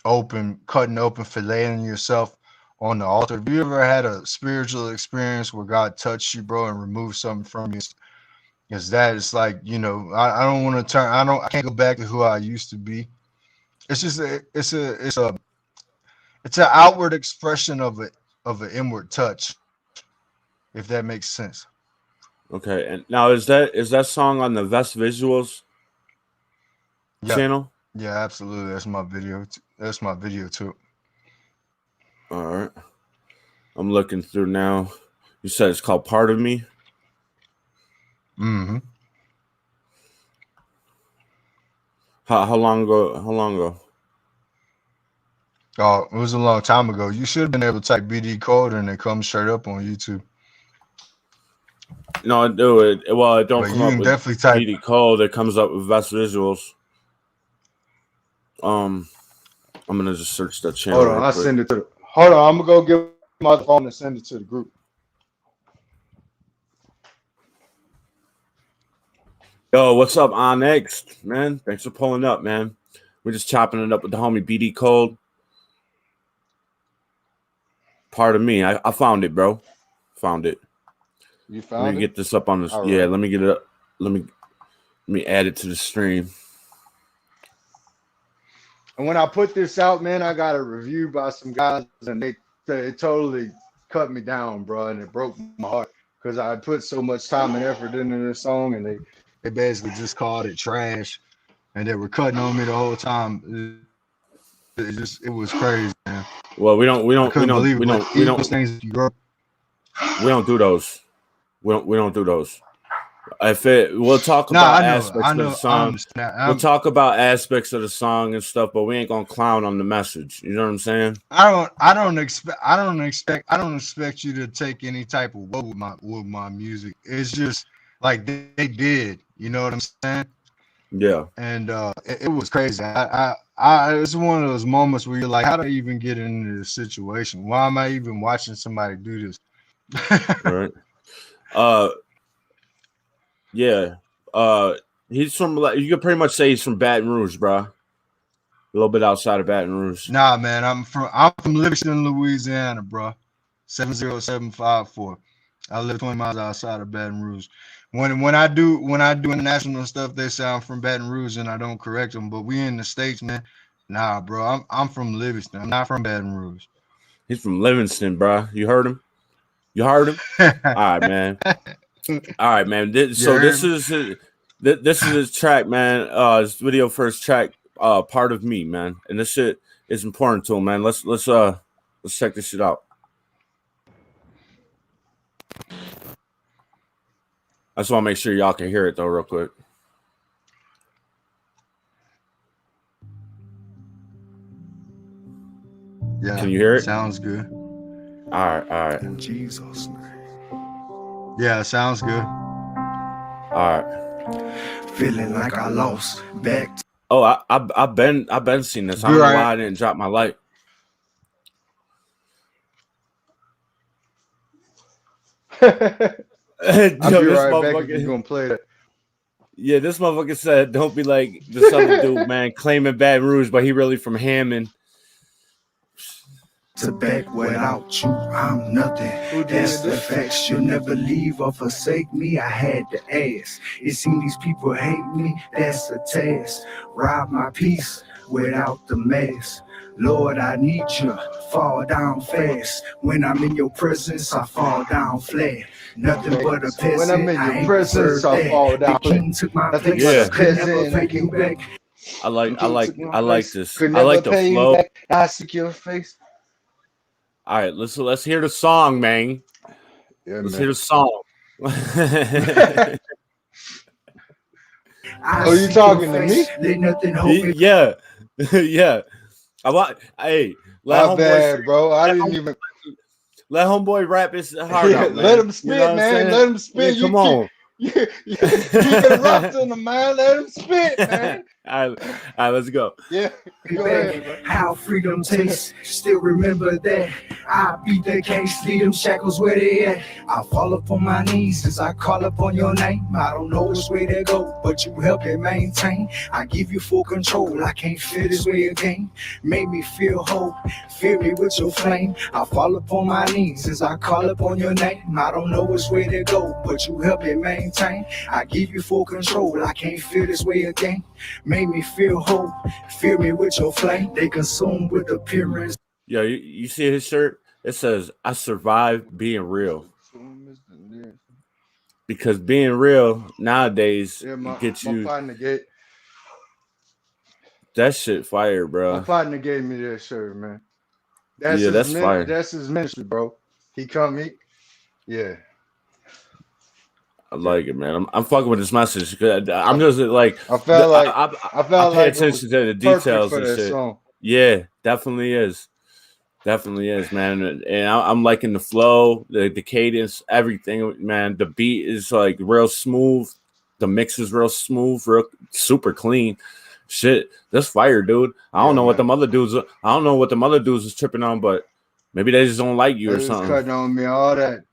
open, cutting open, filleting yourself on the altar. Have you ever had a spiritual experience where God touched you, bro, and removed something from you? It's like, I don't want to I can't go back to who I used to be. It's just it's an outward expression of an inward touch, if that makes sense. Okay, and now is that song on the Vest Visuals channel? Yeah, absolutely. That's my video. That's my video too. All right, I'm looking through now. You said it's called Part of Me. Mm-hmm. How long ago? Oh, it was a long time ago. You should have been able to type BD Kold and it comes straight up on YouTube. No, I do it. Well, it don't come up with definitely type BD Kold. It comes up with Vest Visuals. I'm gonna just search that channel. Hold on, I'll send it to. Hold on, I'm gonna go get my phone and send it to the group. Yo, what's up, Onyx? Man, thanks for pulling up, man. We're just chopping it up with the homie BD Kold. Part of Me. I found it, bro. Found it. You found it? Let me get this up on this. Yeah, let me get it up. Let me add it to the stream. And when I put this out, man, I got a review by some guys, and it totally cut me down, bro, and it broke my heart. because I put so much time and effort into this song, and they basically just called it trash, and they were cutting on me the whole time. It was crazy, man. Well, we don't do those. We don't do those. We'll talk about aspects of the song. We'll talk about aspects of the song and stuff, but we ain't gonna clown on the message. You know what I'm saying? I don't expect you to take any type of woe with my music. It's just like they did. You know what I'm saying? Yeah. And it was crazy. It's one of those moments where you're like, how do I even get into this situation? Why am I even watching somebody do this? Right. Yeah. He's from, you can pretty much say he's from Baton Rouge, bro. A little bit outside of Baton Rouge. Nah, man, I'm from Livingston, Louisiana, bro. 70754. I live 20 miles outside of Baton Rouge. When I do international stuff, they say I'm from Baton Rouge, and I don't correct them. But we in the States, man. Nah, bro, I'm from Livingston. I'm not from Baton Rouge. He's from Livingston, bro. You heard him? All right, man. All right, man. This is his track, man. His video first track, Part of Me, man. And this shit is important to him, man. Let's check this shit out. I just want to make sure y'all can hear it though, real quick. Yeah. Can you hear it? Sounds good. All right. In Jesus' name. Yeah, sounds good. All right. Feeling like I lost back. I've been seeing this. I don't know why I didn't drop my light. I'll be right back if you're gonna play that. Yeah, this motherfucker said, don't be like this other dude, man, claiming Baton Rouge, but he really from Hammond. To back without you, I'm nothing. That's the facts. You'll never leave or forsake me. I had to ask. It seems these people hate me. That's a task. Rob my peace without the mask. Lord, I need you. Fall down fast. When I'm in your presence, I fall down flat. Nothing but a peasant. When I'm in your presence, I fall down flat. The king took my place. Yeah. Could never pay you back. I like this. Could I like never the pay flow. you back. I seek your face. All right, let's hear the song, man. Yeah, let's man. hear the song. Oh, you talking to me? Let nothing hold me. Yeah. Yeah. Hey, My bad, bro. I didn't even let homeboy rap his heart out, man. Let him spit, You know man. Let him spit. Yeah, come on. You interrupting him, man. Let him spit, man. All right, let's go. Yeah. Go ahead, bro. How freedom tastes, still remember that. I beat the case, leave them shackles where they at. I fall upon my knees as I call upon your name. I don't know which way to go, but you help it maintain. I give you full control, I can't feel this way again. Make me feel whole, fill me with your flame. I fall upon my knees as I call upon your name. I don't know which way to go, but you help it maintain. I give you full control, I can't feel this way again. Make me feel whole, fill me with your flame. They consume with appearance. Yo, you see his shirt? It says, I survived being real. Because being real nowadays gets you. That shit fire, bro. My partner gave me that shirt, man. That's fire. That's his ministry, bro. Yeah. I like it, man. I'm fucking with this message. I'm just like I felt like I pay attention to the details and shit. Song. Yeah, definitely is, man. And I'm liking the flow, the cadence, everything, man. The beat is like real smooth. The mix is real smooth, real super clean. Shit, that's fire, dude. I don't know what them other dudes. I don't know what them other dudes is tripping on, but maybe they just don't like you or something. Cutting on me, all that.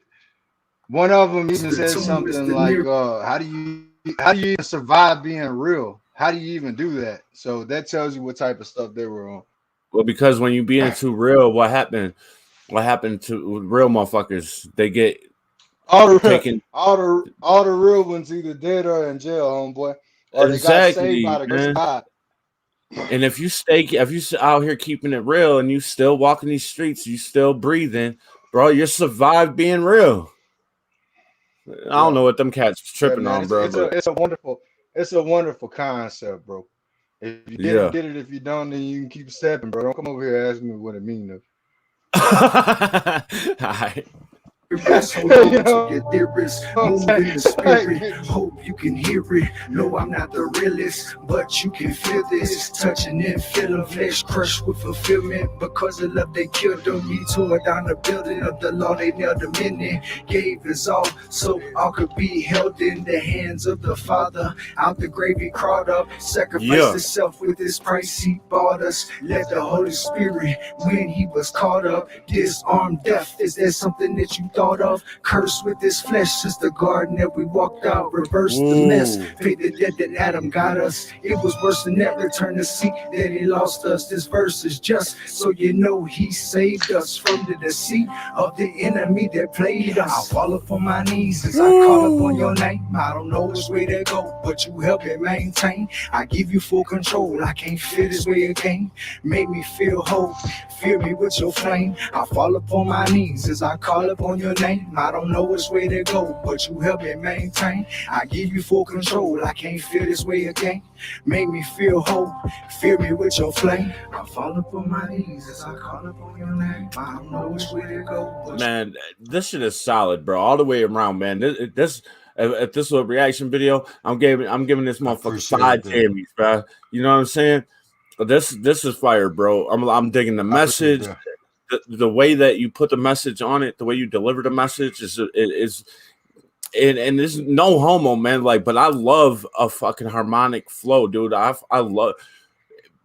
One of them even said something like, "How do you even survive being real? How do you even do that?" So that tells you what type of stuff they were on. Well, because when you being too real, what happened? What happened to real motherfuckers? They get all the real ones either dead or in jail, homeboy, or they got saved by the grace of God. And if you out here keeping it real and you still walking these streets, you still breathing, bro, you survived being real. I don't know what them cats was Yeah, tripping man. on, bro. It's a wonderful concept, bro. If you get it, get it. If you don't, then you can keep stepping, bro. Don't come over here asking me what it means. All right. Hold on to your theorists, move in the spirit. Hope you can hear it. No, I'm not the realest, but you can feel this. Touching and feeling flesh crushed with fulfillment. Because of love, they killed them. He tore down the building of the law. They nailed him in it. Gave his all so all could be held in the hands of the Father. Out the grave he crawled up, sacrificed himself with his price. He bought us. Let the Holy Spirit, when he was caught up, disarm death. Is there something that you thought of? Cursed with this flesh since the garden that we walked out. Reverse the mess. Paid the debt that Adam got us. It was worse than ever. Turn to see that he lost us. This verse is just so you know he saved us from the deceit of the enemy that played us. I fall upon my knees as I call upon your name. I don't know which way to go, but you help me maintain. I give you full control. I can't feel this way again. Make me feel whole. Fill me with your flame. I fall upon my knees as I call upon your name. I don't know which way to go, but you help me maintain. I give you full control. I can't feel this way again. Make me feel whole. Fill me with your flame. I fall upon my knees as I call upon your name. I don't know which way to go, but man, this shit is solid, bro, all the way around, man. This if this was a reaction video, I'm giving this motherfucker 5 Tammys, bro. You know what I'm saying? This is fire, bro. I'm digging the message. The way that you put the message on it, the way you deliver the message is and this is no homo, man. Like, but I love a fucking harmonic flow, dude. I love.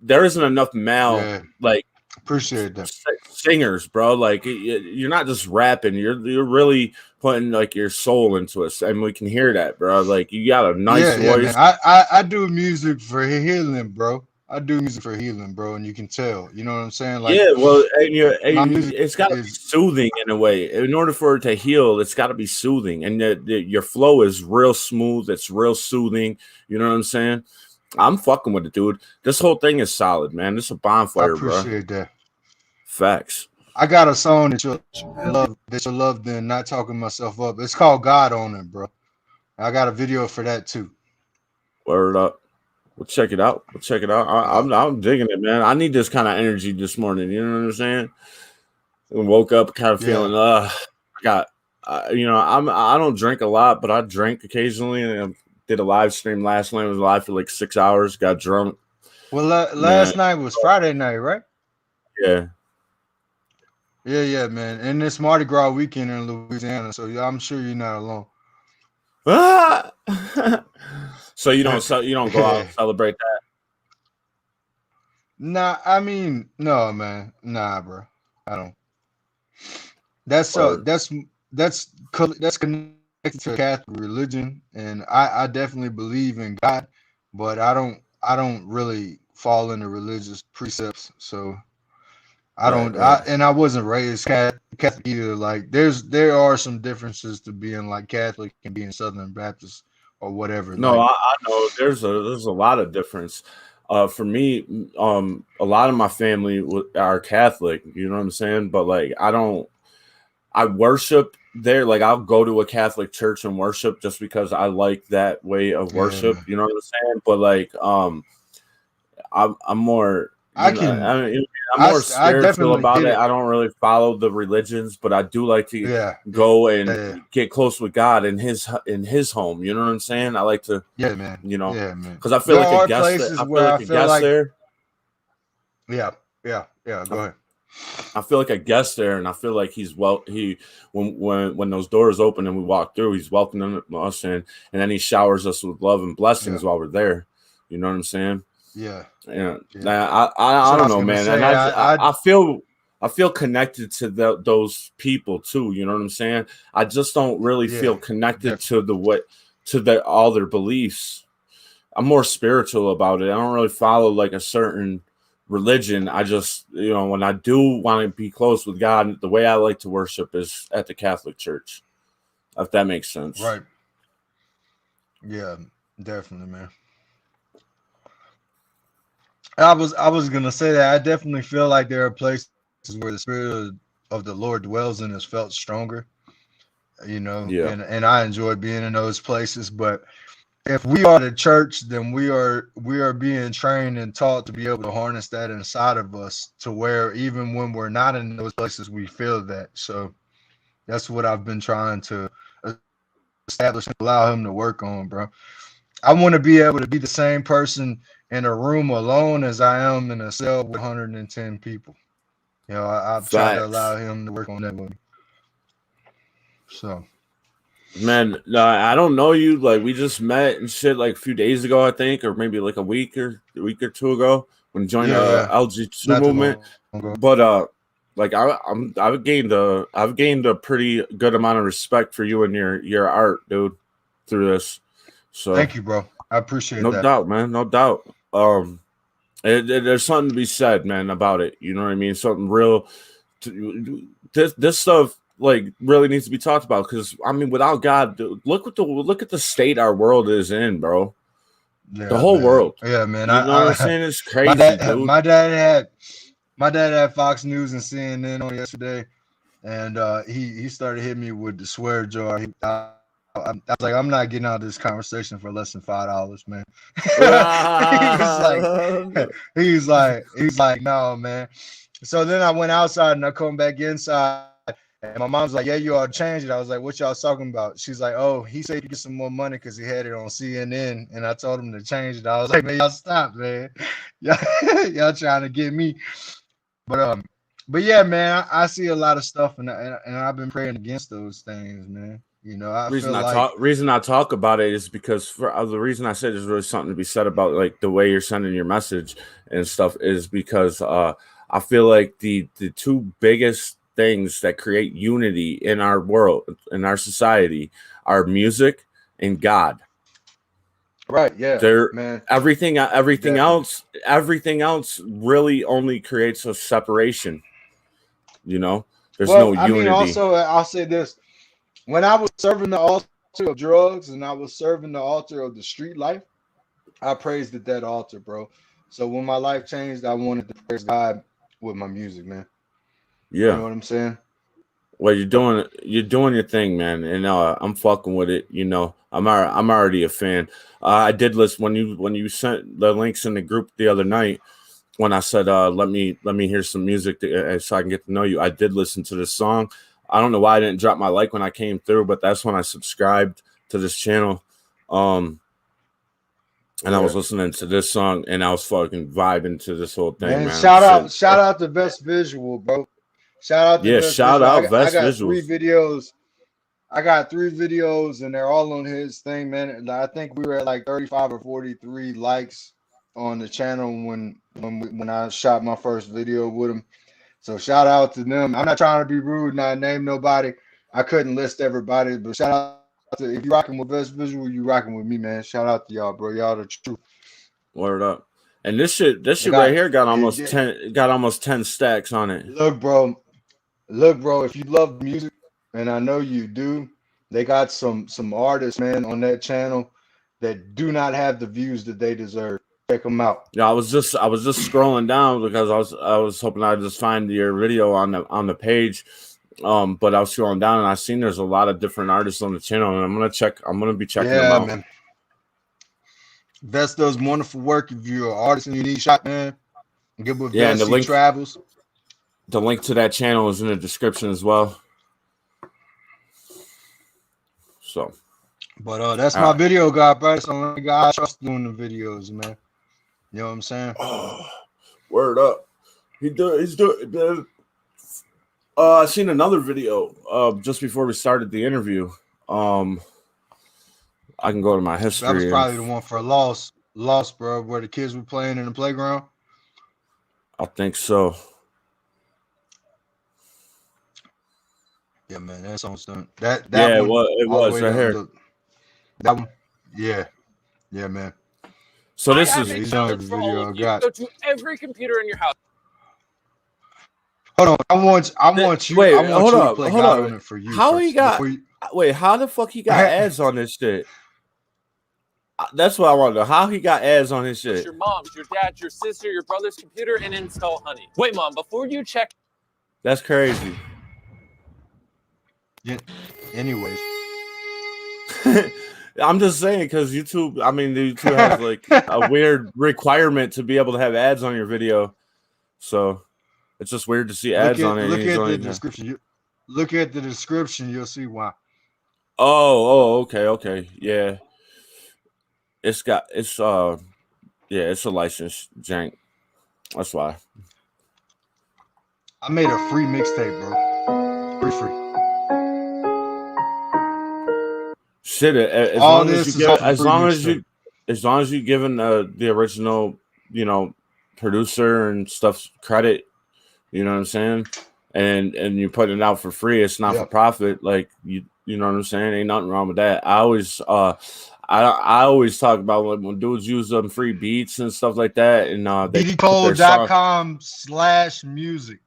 There isn't enough male like appreciate that singers, bro. Like, you're not just rapping. You're really putting like your soul into it, and we can hear that, bro. Like, you got a nice voice. Man. I do music for healing, bro. I do music for healing, bro, and you can tell. You know what I'm saying? Like, yeah, well, and it's got to be soothing in a way. In order for it to heal, it's got to be soothing, and your flow is real smooth. It's real soothing. You know what I'm saying? I'm fucking with it, dude. This whole thing is solid, man. This is a bonfire, bro. I appreciate that. Facts. I got a song that you'll love, then not talking myself up. It's called God on It, bro. I got a video for that too. Word up. We'll check it out. I'm digging it, man. I need this kind of energy this morning. You know what I'm saying? I woke up kind of feeling, I don't drink a lot, but I drink occasionally. And I did a live stream last night. I was live for like 6 hours. Got drunk. Well, last night was Friday night, right? Yeah. Yeah, man. And it's Mardi Gras weekend in Louisiana, so I'm sure you're not alone. So you don't go out and celebrate that? Nah, I mean, no, man. Nah, bro. I don't. That's connected to Catholic religion, and I definitely believe in God, but I don't really fall into religious precepts, so I don't. Right. I wasn't raised Catholic either. Like, there are some differences to being like Catholic and being Southern Baptist or whatever. No, like, I know there's a lot of difference. For me, a lot of my family are Catholic. You know what I'm saying? But like, I worship there. Like, I'll go to a Catholic church and worship just because I like that way of worship. You know what I'm saying? But like, I'm more. I'm more spiritual about it. I don't really follow the religions, but I do like to go and get close with God in His home. You know what I'm saying? I like to, man. You know, because I feel like a guest. I feel like a guest there. Yeah. Go ahead. I feel like a guest there, and I feel like when those doors open and we walk through, He's welcoming us in, and then He showers us with love and blessings while we're there. You know what I'm saying? Yeah. I don't know, man. And I feel connected to those people too. You know what I'm saying? I just don't really feel connected to all their beliefs. I'm more spiritual about it. I don't really follow like a certain religion. I just, when I do want to be close with God, the way I like to worship is at the Catholic Church. If that makes sense. Right. Yeah, definitely, man. I was gonna say that I definitely feel like there are places where the Spirit of the Lord dwells and is felt stronger. you know, Yeah. and I enjoy being in those places. But if we are the church, then we are being trained and taught to be able to harness that inside of us to where even when we're not in those places, we feel that. So that's what I've been trying to establish and allow him to work on, bro. I want to be able to be the same person in a room alone as I am in a cell with 110 people. You know, I've tried to allow Facts. him to work on that with me. So, Man, I don't know you. Like, we just met and shit like a few days ago, I think, or maybe like a week or two ago when you joined the LG2 movement. But like I've gained a pretty good amount of respect for you and your art, dude, through this. So thank you, bro. I appreciate that. No doubt, man. No doubt. There's something to be said, man, about it. You know what I mean? Something real. This stuff like really needs to be talked about because I mean, without God, dude, look at the state our world is in, bro. Yeah, the whole world. Yeah, man. You know what I'm saying? It's crazy, dude. My dad had Fox News and CNN on yesterday, and he started hitting me with the swear jar. I was like, I'm not getting out of this conversation for less than $5, man. He's like, no, man. So then I went outside and I come back inside, and my mom's like, yeah, you all changed it. I was like, what y'all talking about? She's like, oh, he said he could get some more money because he had it on CNN, and I told him to change it. I was like, man, y'all stop, man. y'all trying to get me. But yeah, man, I see a lot of stuff, and I've been praying against those things, man. You know, reason I talk about it is because the reason I said there's really something to be said about like the way you're sending your message and stuff is because I feel like the two biggest things that create unity in our world, in our society, are music and God. Right? Yeah. Man. Everything else really only creates a separation. You know, there's no unity. I mean, also, I'll say this. When I was serving the altar of drugs and I was serving the altar of the street life, I praised at that altar, bro. So when my life changed, I wanted to praise God with my music, man. Yeah. You know what I'm saying? Well, you're doing your thing, man, and I'm fucking with it. You know, I'm already a fan. I did listen when you sent the links in the group the other night. When I said, let me hear some music so I can get to know you. I did listen to this song. I don't know why I didn't drop my like when I came through, but that's when I subscribed to this channel. And I was listening to this song and I was fucking vibing to this whole thing, man. Shout out to Best Visual, bro. Shout out to Best Visual. I got 3 videos. I got 3 videos and they're all on his thing, man. I think we were at like 35 or 43 likes on the channel when I shot my first video with him. So shout out to them. I'm not trying to be rude, not name nobody. I couldn't list everybody, but shout out to, if you rocking with Best Visual, you rocking with me, man. Shout out to y'all, bro. Y'all the truth. Word up. And this shit right here got almost 10 stacks on it. Look, bro, if you love music, and I know you do, they got some artists, man, on that channel that do not have the views that they deserve. Check them out. Yeah, I was just scrolling down because I was hoping I'd just find your video on the page. But I was scrolling down and I seen there's a lot of different artists on the channel, and I'm gonna be checking them out. Man. Vest does wonderful work. If you're an artist and you need shot, man, get with Vest. And the link travels. The link to that channel is in the description as well. So, but that's my video guy, bro. That's the only guy I trust doing the videos, man. You know what I'm saying? Oh, word up. He's doing. I seen another video just before we started the interview. I can go to my history. That was probably the one for Lost, bro, where the kids were playing in the playground. I think so. Yeah, man, that song's done. That it was right here. That one, yeah, man. So this is video I got. Go to every computer in your house. Hold on, I want you. Wait, hold up. On it for you. How he got? Wait, how the fuck he got ads on this shit? That's what I want to know. How he got ads on his shit? Your mom's, your dad's, your sister, your brother's computer, and install Honey. Wait, Mom, before you check. That's crazy. Yeah. Anyways. I'm just saying because YouTube, I mean, YouTube has like a weird requirement to be able to have ads on your video. So it's just weird to see ads on it. Look at the description. Look at the description. You'll see why. Okay. Yeah. It's a licensed jank. That's why. I made a free mixtape, bro. Free. Shit, as long as you given the original, producer and stuff credit, you know what I'm saying, and you put it out for free, it's not for profit. Like you know what I'm saying. Ain't nothing wrong with that. I always talk about when dudes use them free beats and stuff like that, and BDCold.com/music.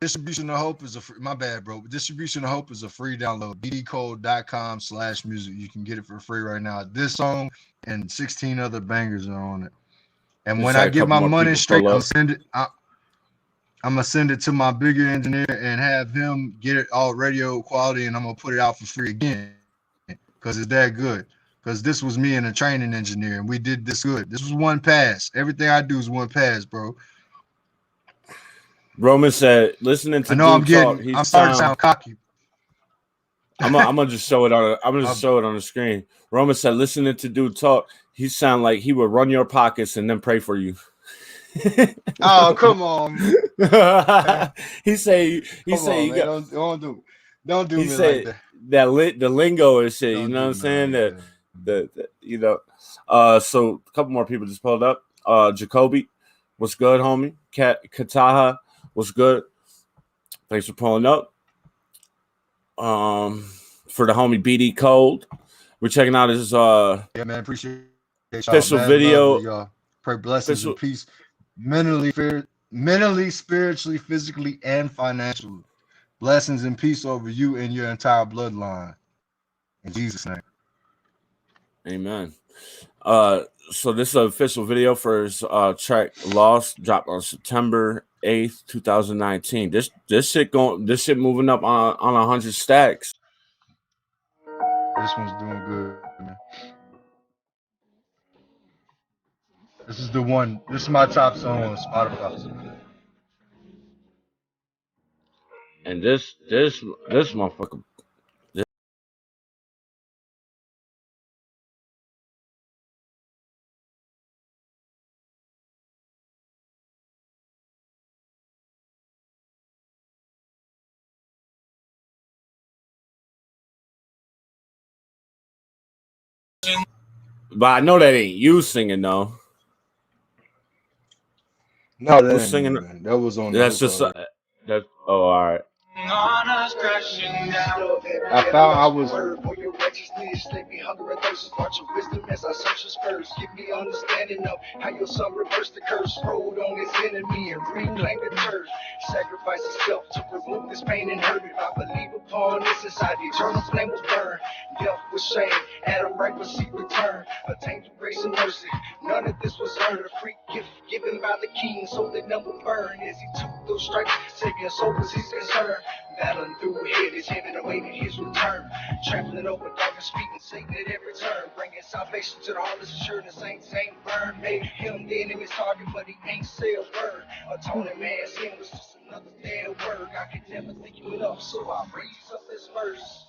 Distribution of Hope is my bad, bro. Distribution of Hope is a free download. BDCold.com/music. You can get it for free right now. This song and 16 other bangers are on it. And when I get my money straight, I'm gonna send it to my bigger engineer and have him get it all radio quality, and I'm gonna put it out for free again because it's that good. Because this was me and a training engineer, and we did this good. This was one pass. Everything I do is one pass, bro. Roman said, "Listening to dude talk, I'm starting to sound cocky." I'm gonna just show it on. I'm gonna show it on the screen. Roman said, "Listening to dude talk, he sound like he would run your pockets and then pray for you." Oh, come on! he say, don't do me like that. The lingo and shit. You know what I'm saying? So a couple more people just pulled up. Jacoby, what's good, homie? Kataha, what's good? Thanks for pulling up. For the homie BD Kold, we're checking out his man, appreciate official video. Pray blessings and peace, mentally, spiritually, physically, and financially. Blessings and peace over you and your entire bloodline. In Jesus' name. Amen. So this is an official video for his track Lost, dropped on September 8th, 2019. This shit moving up on 100 stacks. This one's doing good, man. This is the one. This is my top song on Spotify. And this motherfucker. But I know that ain't you singing though. No, that was singing. That was on. That's just that's. Oh, all right. I found I was. Let me hunger and thirst, watch your wisdom as I search your spurs. Give me understanding of how your son reversed the curse, rode on his enemy and reclaimed the turf. Sacrifice himself to remove this pain and hurt. If I believe upon this, inside the eternal flame will burn. Death was shame, Adam right received return. Attained through grace and mercy, none of this was earned. A free gift given by the king, so that none will burn. As he took those stripes, taking soul was his concern. Battling through his heaven, awaiting his return. Trampling over darkness, feet and Satan at every turn. Bringing salvation to the heartless, assured the saints ain't burned. Made him the enemy's target, but he ain't said a word. Atoning man's sin was just another dead word. I could never thank you enough, so I raised up this verse.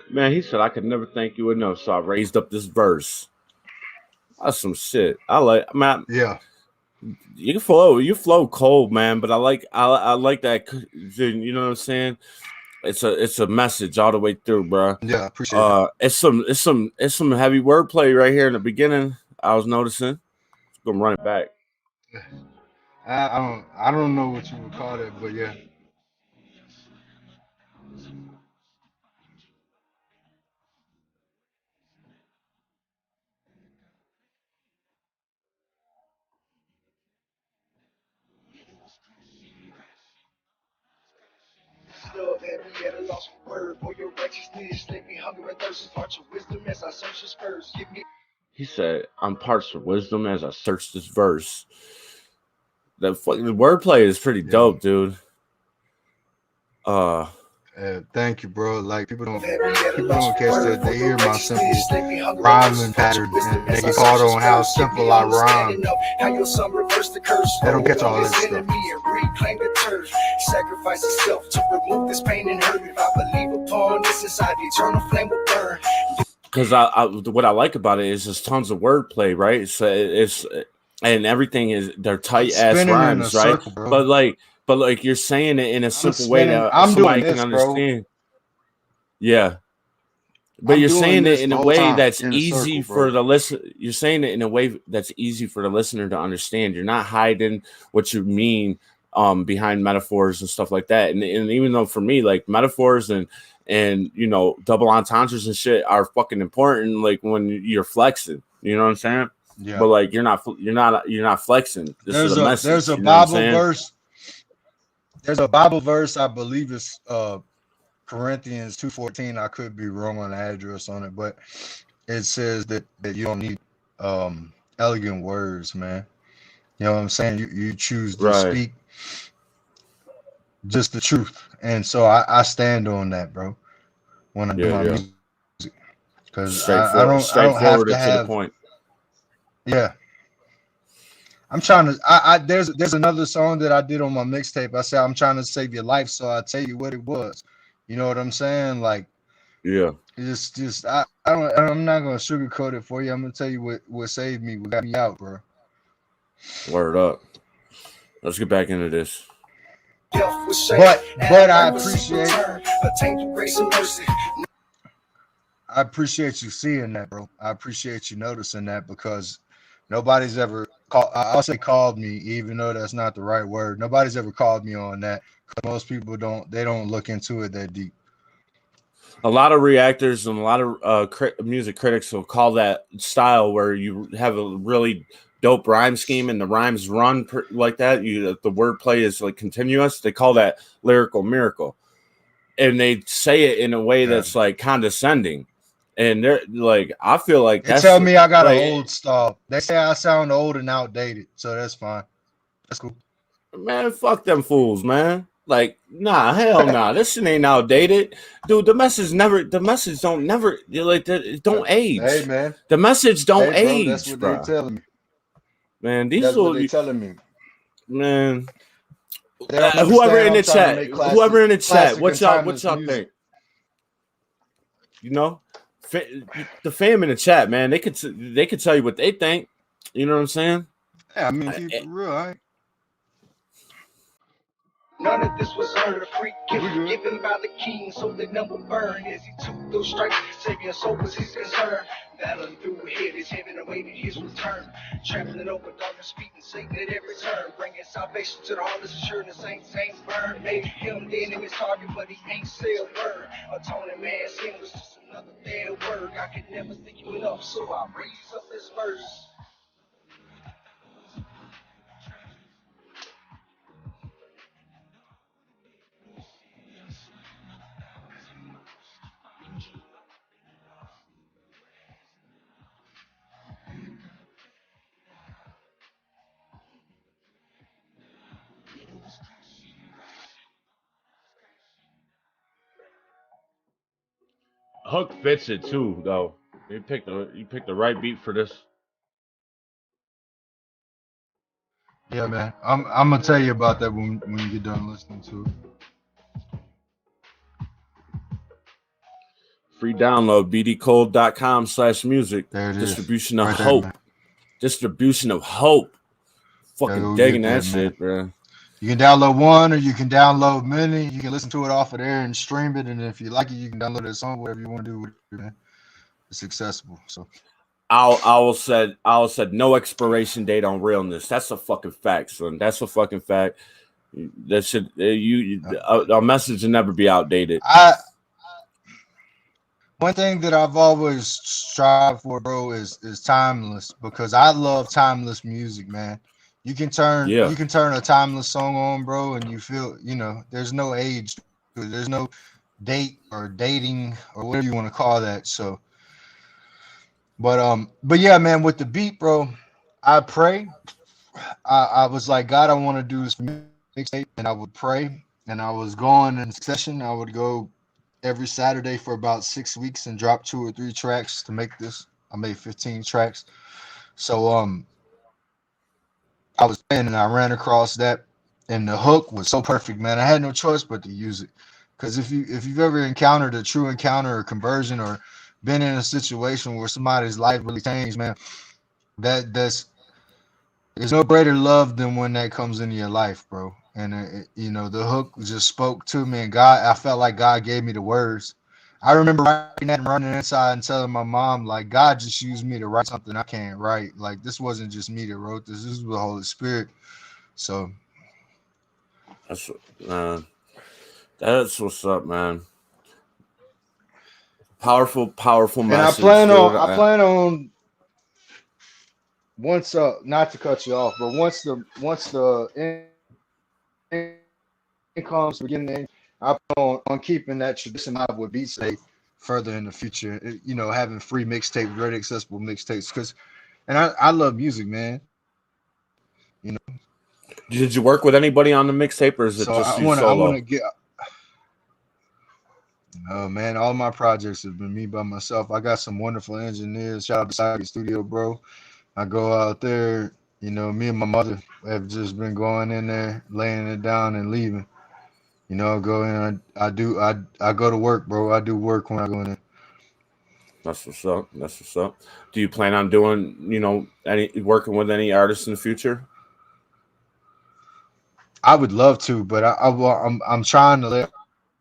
Man, he said I could never thank you enough, so I raised up this verse. That's some shit. I like, man. Yeah. You flow cold, man. But I like that. You know what I'm saying? It's a message all the way through, bro. Yeah, I appreciate it. It's some heavy wordplay right here in the beginning. I was noticing. Just gonna run it back. I don't know what you would call it, but yeah. Love every yet a lost word for your righteousness. Let me hunger and thirst for your wisdom as I search this verse. Give me. He said, "I'm parched for wisdom as I search this verse." The wordplay is pretty dope, dude. Thank you, bro. Like people don't catch that. They hear my simple rhyming pattern and they get caught on how simple I rhyme. They don't catch all this stuff. Sacrifice itself to remove this pain and hurt. If I believe upon this inside, the eternal flame will burn. Because what I like about it is there's tons of wordplay, right? It's and everything is they're tight ass rhymes, right? Circle, but like you're saying it in a simple way that somebody can understand. Bro. Yeah. But you're saying it in a way that's easy for the listener. You're saying it in a way that's easy for the listener to understand. You're not hiding what you mean behind metaphors and stuff like that. And even though for me, like metaphors and you know, double entendres and shit are fucking important. Like when you're flexing, you know what I'm saying? Yeah. But like you're not flexing. This is a message. There's a Bible verse. There's a Bible verse. I believe it's Corinthians 2:14. I could be wrong on the address on it, but it says that you don't need elegant words, man. You know what I'm saying? You choose to speak just the truth, and so I stand on that, bro. When I do my music, because I don't have to have. The point. Yeah, I'm trying to. There's another song that I did on my mixtape. I said I'm trying to save your life, so I tell you what it was. You know what I'm saying? Like, yeah, it's just I'm not gonna sugarcoat it for you. I'm gonna tell you what saved me, what got me out, bro. Word up. Let's get back into this. But I appreciate you seeing that, bro. I appreciate you noticing that because nobody's ever called me, even though that's not the right word. Nobody's ever called me on that. Most people don't look into it that deep. A lot of reactors and a lot of music critics will call that style where you have a really dope rhyme scheme and the rhymes run like that. The wordplay is like continuous. They call that lyrical miracle, and they say it in a way that's like condescending. And they're like, I feel like they tell me I got like, an old style. They say I sound old and outdated, so that's fine. That's cool. Man, fuck them fools, man. Like, nah, hell nah. This shit ain't outdated, dude. The message don't age. Hey, man, the message don't age. Bro, that's what they're telling me. Man, that's what they're telling me. Man, whoever in the chat, what y'all think? You know, the fam in the chat, man, they could tell you what they think. You know what I'm saying? Yeah, I mean, keep it real, right? None of this was earned, a free gift given by the king, so the number burned as he took those stripes, saving soul was his concern. Battling through hit his heaven awaited his return, trampling over darkness, beating Satan at every turn, bringing salvation to the heartless, assuring the saints burn. Made him the enemy's target, but he ain't still burned. Atoning man's sin was just another dead word. I could never think you enough, so I raise up this verse. Hook fits it too, though. You picked the right beat for this. Yeah, man. I'm gonna tell you about that when you get done listening to it. Free download bdkold.com/music. Distribution of hope. Distribution of hope. Fucking digging that shit, bro. You can download one or you can download many. You can listen to it off of there and stream it. And if you like it, you can download it song, whatever you want to do with it, man. It's accessible. So I said no expiration date on realness. That's a fucking fact, son. That's a fucking fact. That should a message will never be outdated. One thing that I've always strived for, bro, is timeless, because I love timeless music, man. You can turn a timeless song on, bro, and you feel, there's no age, there's no date or dating or whatever you want to call that. So, but yeah, man, with the beat, bro, I pray. I was like, God, I want to do this mixtape, and I would pray, and I was going in session. I would go every Saturday for about 6 weeks and drop 2 or 3 tracks to make this. I made 15 tracks. So I was playing and I ran across that, and the hook was so perfect, man. I had no choice but to use it. Because if you've ever encountered a true encounter or conversion, or been in a situation where somebody's life really changed, man, that's there's no greater love than when that comes into your life, bro. And the hook just spoke to me, and I felt like God gave me the words. I remember writing that and running inside and telling my mom, like, God just used me to write something I can't write. Like, this wasn't just me that wrote this. This was the Holy Spirit. So That's that's what's up, man. Powerful and I message, plan dude. on once not to cut you off, but once the incomes beginning, I plan on keeping that tradition I would be safe further in the future. Having free mixtapes, ready accessible mixtapes, and I love music, man. Did you work with anybody on the mixtape, or is it So just I you want to I want solo? to get. Oh man, all my projects have been me by myself. I got some wonderful engineers. Shout out to Side Studio, bro. I go out there. Me and my mother have just been going in there, laying it down and leaving. Go in. I go to work, bro. I do work when I go in there. That's what's up. That's what's up. Do you plan on doing, any working with any artists in the future? I would love to, but I'm trying to lay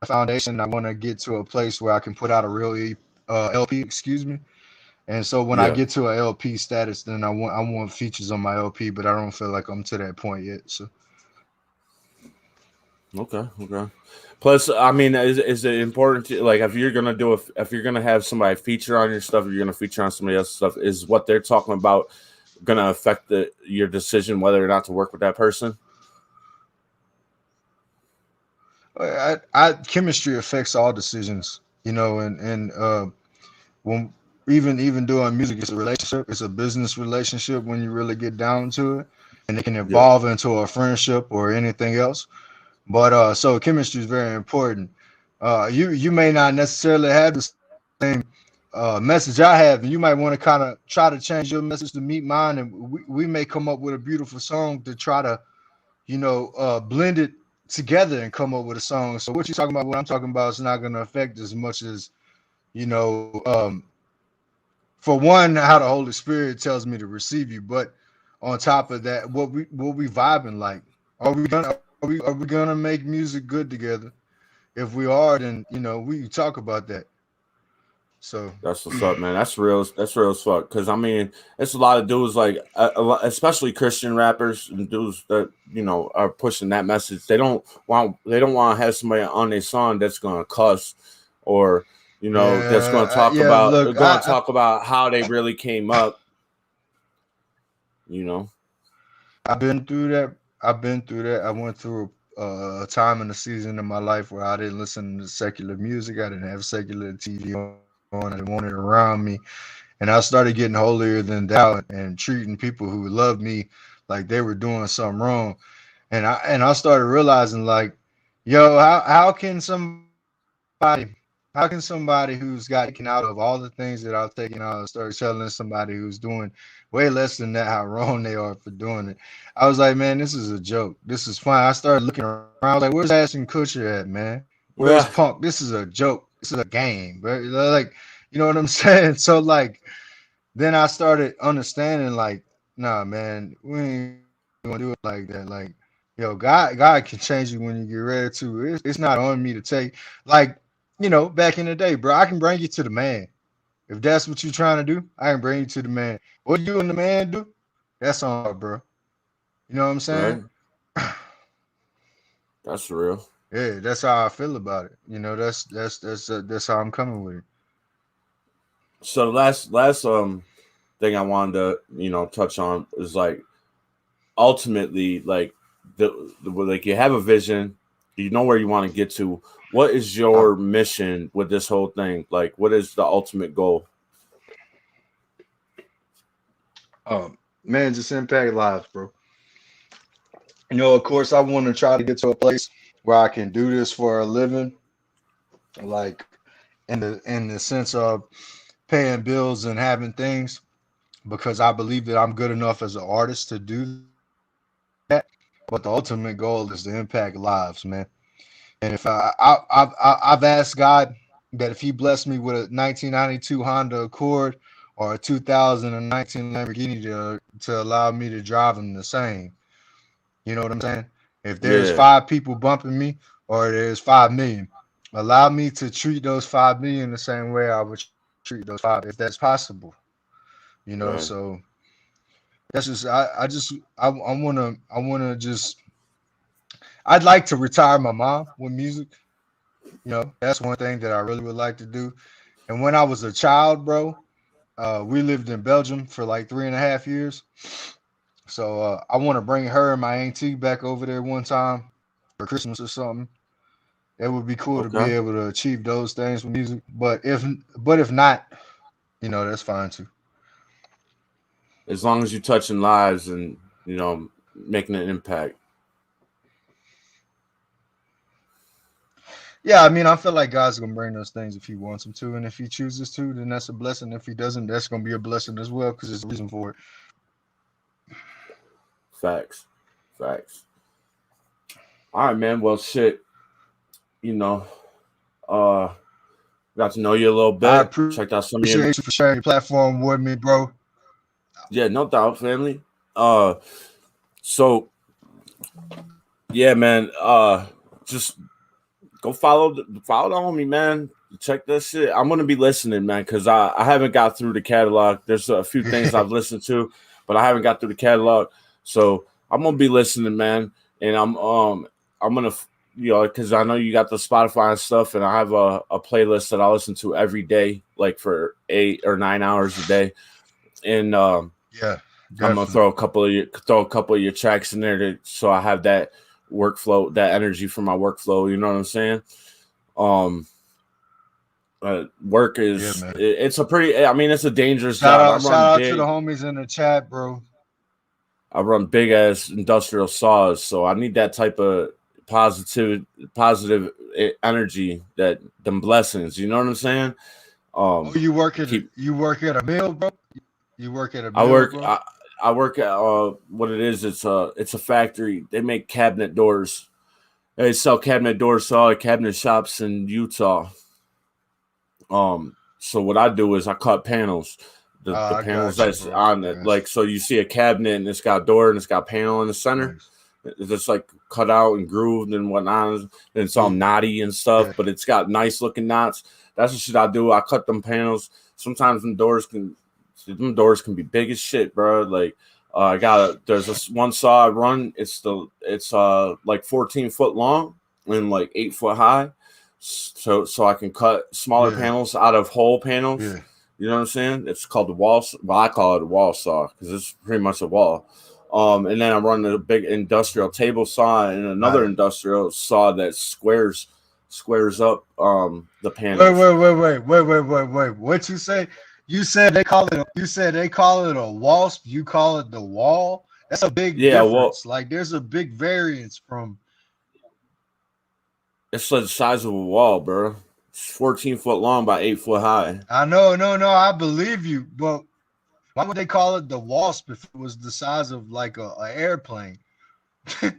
a foundation. I want to get to a place where I can put out a real LP, excuse me. And so when I Yeah. get to a LP status, then I want features on my LP, but I don't feel like I'm to that point yet. So Okay. Okay. Plus, I mean, is it important to, like, if you're gonna have somebody feature on your stuff, if you're gonna feature on somebody else's stuff, is what they're talking about gonna affect your decision whether or not to work with that person? chemistry affects all decisions, and when even doing music, it's a relationship, it's a business relationship when you really get down to it, and it can Yeah. evolve into a friendship or anything else. But so chemistry is very important. You may not necessarily have the same message I have, and you might want to kind of try to change your message to meet mine, and we may come up with a beautiful song to try to blend it together and come up with a song. So what you're talking about, what I'm talking about, is not going to affect as much as you know. For one, how the Holy Spirit tells me to receive you, but on top of that, what we vibing like? Are we gonna make music good together? If we are, then we talk about that. So That's what's up, man. That's real. That's real as fuck. Because I mean, it's a lot of dudes like, especially Christian rappers and dudes that are pushing that message. They don't want to have somebody on their song that's gonna cuss, or that's gonna yeah, talk yeah. about Look, how they really came up. You know. I've been through that. I've been through that. I went through a time in the season in my life where I didn't listen to secular music. I didn't have secular TV on. I didn't want it around me. And I started getting holier than thou and treating people who loved me like they were doing something wrong. And I started realizing, like, yo, how can somebody who's got taken out of all the things that I've taken out start telling somebody who's doing way less than that how wrong they are for doing it? I was like, man, this is a joke. This is fine. I started looking around. I was like, where's Ashton Kutcher at, man? Where's Yeah. Punk? This is a joke. This is a game, bro. Like, you know what I'm saying? So like, then I started understanding, like, nah, man, we ain't gonna do it like that. Like, yo, God can change you when you get ready to. It's not on me to take, like, back in the day, bro. I can bring you to the man if that's what you're trying to do. I can bring you to the man. What you and the man do? That's on, bro. You know what I'm saying? Right. That's real. Yeah, that's how I feel about it. That's how I'm coming with it. So the last thing I wanted to touch on is, like, ultimately, like, like, you have a vision, you know where you want to get to. What is your mission with this whole thing? Like, what is the ultimate goal? Man, just impact lives, bro. Of course, I want to try to get to a place where I can do this for a living, like in the sense of paying bills and having things, because I believe that I'm good enough as an artist to do that. But the ultimate goal is to impact lives, man. And if I've asked God that if He blessed me with a 1992 Honda Accord or a 2019 Lamborghini to allow me to drive them the same. You know what I'm saying? If there's Yeah, 5 people bumping me or there's 5 million, allow me to treat those 5 million the same way I would treat those 5, if that's possible. You know, right. so that's just I wanna just I'd like to retire my mom with music. You know, that's one thing that I really would like to do. And when I was a child, bro, we lived in Belgium for like 3.5 years. So I want to bring her and my auntie back over there one time for Christmas or something. It would be cool to be Okay. able to achieve those things with music. But if not, you know, that's fine too. As long as you're touching lives and making an impact. Yeah, I mean, I feel like God's gonna bring those things if He wants Him to, and if He chooses to, then that's a blessing. If He doesn't, that's gonna be a blessing as well, because there's a reason for it. Facts. Facts. All right, man. Well, shit. Got to know you a little bit. I Checked out some of your. appreciate you for sharing your platform with me, bro. Yeah, no doubt, family. So yeah, man. Just go follow the homie, man. Check that shit. I'm gonna be listening, man, because I haven't got through the catalog. There's a few things I've listened to, but I haven't got through the catalog. So I'm gonna be listening, man. And I'm gonna because I know you got the Spotify and stuff, and I have a playlist that I listen to every day, like for 8 or 9 hours a day. And Yeah, I'm gonna throw a couple of your tracks in there so I have that workflow, that energy for my workflow. You know what I'm saying? Work is it's a pretty. I mean, it's a dangerous job. Shout out to the homies in the chat, bro. I run big ass industrial saws, so I need that type of positive energy, that them blessings. You know what I'm saying? You work at a mill, bro. You work at a mill, I work at what it is. It's a factory. They make cabinet doors. They sell cabinet doors to all the cabinet shops in Utah. So what I do is I cut panels. The panels that's on it. Like, so you see a cabinet and it's got a door and it's got a panel in the center. Nice. It's just like cut out and grooved and whatnot. And it's all knotty and stuff, but it's got nice looking knots. That's the shit I do. I cut them panels. Sometimes them doors can be big as shit, bro. Like, there's this one saw I run. It's like 14 foot long and like 8 foot high. So I can cut smaller panels out of whole panels. Yeah. You know what I'm saying? It's called the wall. Well, I call it a wall saw because it's pretty much a wall. And then I run a big industrial table saw and another industrial saw that squares up the panels. Wait. What you say? You said they call it a wasp. You call it the wall. That's a big difference. Like, there's a big variance from. It's the size of a wall, bro. It's 14 foot long by 8 foot high. I know. I believe you, but why would they call it the wasp if it was the size of like a airplane? I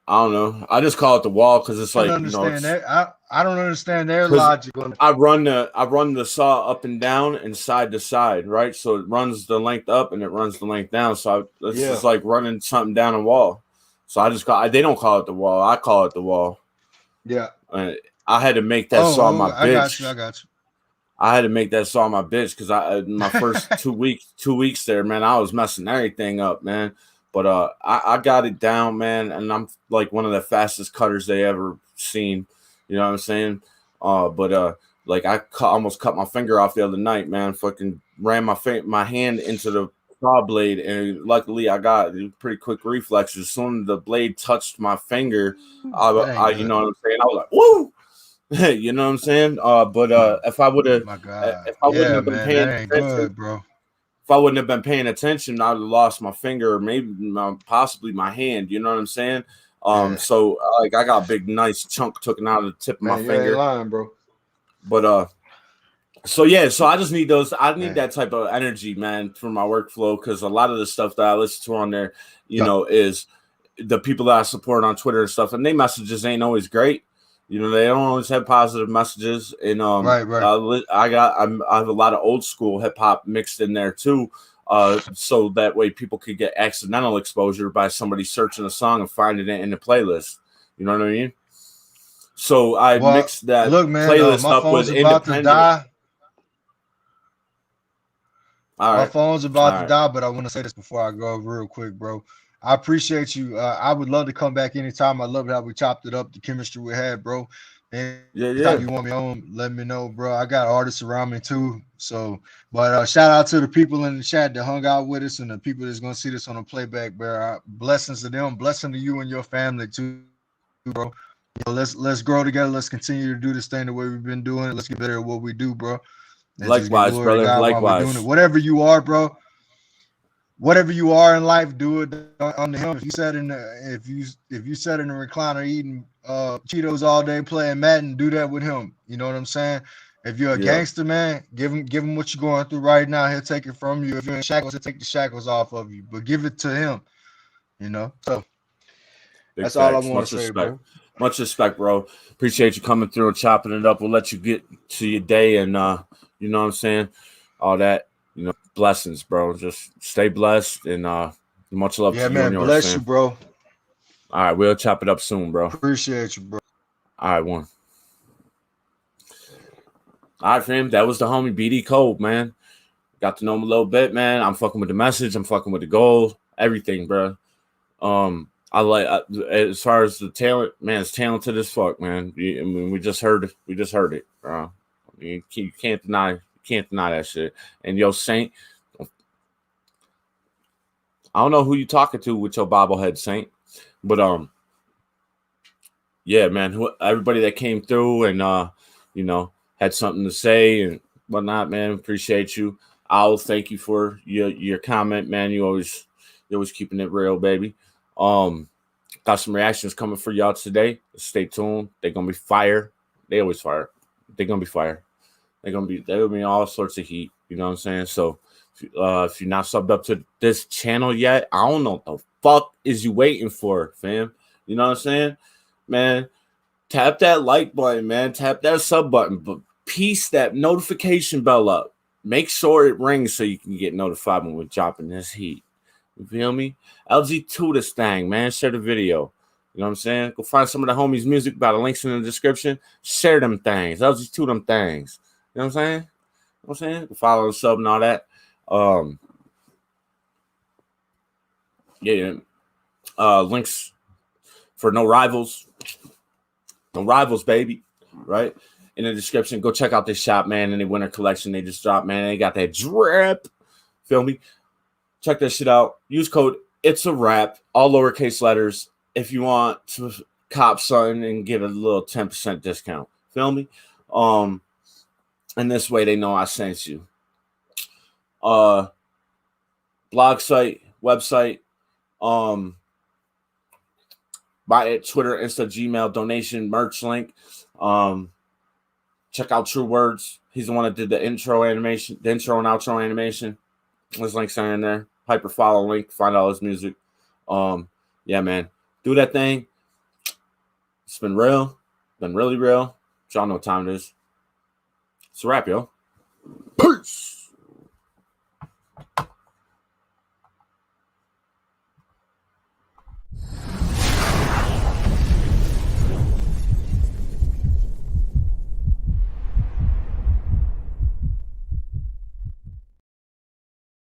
don't know. I just call it the wall because it's like, I don't understand their logic. I run the saw up and down and side to side, right? So it runs the length up and it runs the length down. So it's just like running something down a wall. So they don't call it the wall. I call it the wall. Yeah. I had to make that saw my bitch. I got you. I had to make that saw my bitch because my first 2 weeks there, man, I was messing everything up, man. But I got it down, man, and I'm like one of the fastest cutters they ever seen. You know what I'm saying? Like I almost cut my finger off the other night, man. Fucking ran my hand into the saw blade, and luckily I got pretty quick reflexes. As soon as the blade touched my finger, I you know what I'm saying? I was like, woo! You know what I'm saying? If I would have, if I wouldn't have been paying attention, bro. If I wouldn't have been paying attention, I would have lost my finger or maybe possibly my hand. You know what I'm saying? So like I got a big nice chunk taken out of the tip of my finger. You ain't lying, bro. But so yeah, so I just need those. I need that type of energy, man, for my workflow, because a lot of the stuff that I listen to on there, you know, is the people that I support on Twitter and stuff, and their messages ain't always great. You know, they don't always have positive messages. And I have a lot of old school hip hop mixed in there too. So that way people could get accidental exposure by somebody searching a song and finding it in the playlist. You know what I mean? So I mixed that playlist my up phone's with about to die. My phone's about to die, but I want to say this before I go real quick, bro. I appreciate you. I would love to come back anytime. I love how we chopped it up, the chemistry we had, bro. Anytime you want me on, let me know, bro. I got artists around me too. So, but shout out to the people in the chat that hung out with us and the people that's gonna see this on a playback, bro. Blessings to them, blessing to you and your family too, bro. You know, let's grow together. Let's continue to do this thing the way we've been doing it. Let's get better at what we do, bro. And likewise, brother. Likewise. Whatever you are, bro. Whatever you are in life, do it under him. If you sat in the if you sat in the recliner eating Cheetos all day playing Madden, do that with him. You know what I'm saying? If you're a gangster, man, give him what you're going through right now. He'll take it from you. If you're in shackles, he'll take the shackles off of you. But give it to him. You know. So that's all I want to say, bro. Much respect, bro. Appreciate you coming through and chopping it up. We'll let you get to your day and you know what I'm saying? All that. You know, blessings, bro. Just stay blessed and much love to you and yours, bless you, bro. All right, we'll chop it up soon, bro. Appreciate you, bro. All right, one. All right, fam. That was the homie BD Kold, man. Got to know him a little bit, man. I'm fucking with the message. I'm fucking with the goal. Everything, bro. I like as far as the talent, man. It's talented as fuck, man. I mean, we just heard it, bro. I mean, you can't deny that shit. And yo, Saint, I don't know who you talking to with your bobblehead, Saint, but yeah, man. Everybody that came through and you know, had something to say and whatnot, man. Appreciate you. I'll thank you for your comment, man. You're always keeping it real, baby. Got some reactions coming for y'all today. Stay tuned. They're gonna be fire. They always fire. They're gonna be fire. They're gonna be all sorts of heat. You know what I'm saying? So if you're not subbed up to this channel yet, I don't know what the fuck is you waiting for, fam. You know what I'm saying? Man, tap that like button, man. Tap that sub button, but piece that notification bell up. Make sure it rings so you can get notified when we're dropping this heat. You feel me? LG2 this thing, man. Share the video. You know what I'm saying? Go find some of the homies' music by the links in the description. Share them things. LG2 them things. You know what I'm saying? You know what I'm saying? Go follow the sub and all that. Links for No Rivals. No Rivals, baby. Right? In the description. Go check out this shop, man. In the winter collection they just dropped, man. They got that drip. Feel me? Check that shit out. Use code itzawrapyo, all lowercase letters, if you want to cop something and get a little 10% discount. Feel me? And this way they know I sent you. Blog site, website, my Twitter, Insta, Gmail, donation, merch link. Check out True Werdz. He's the one that did the intro animation, the intro and outro animation. His links are in there. Hyper follow link. Find all his music. Yeah, man. Do that thing. It's been real. Been really real. Y'all know what time it is. It's a wrap, yo. Peace.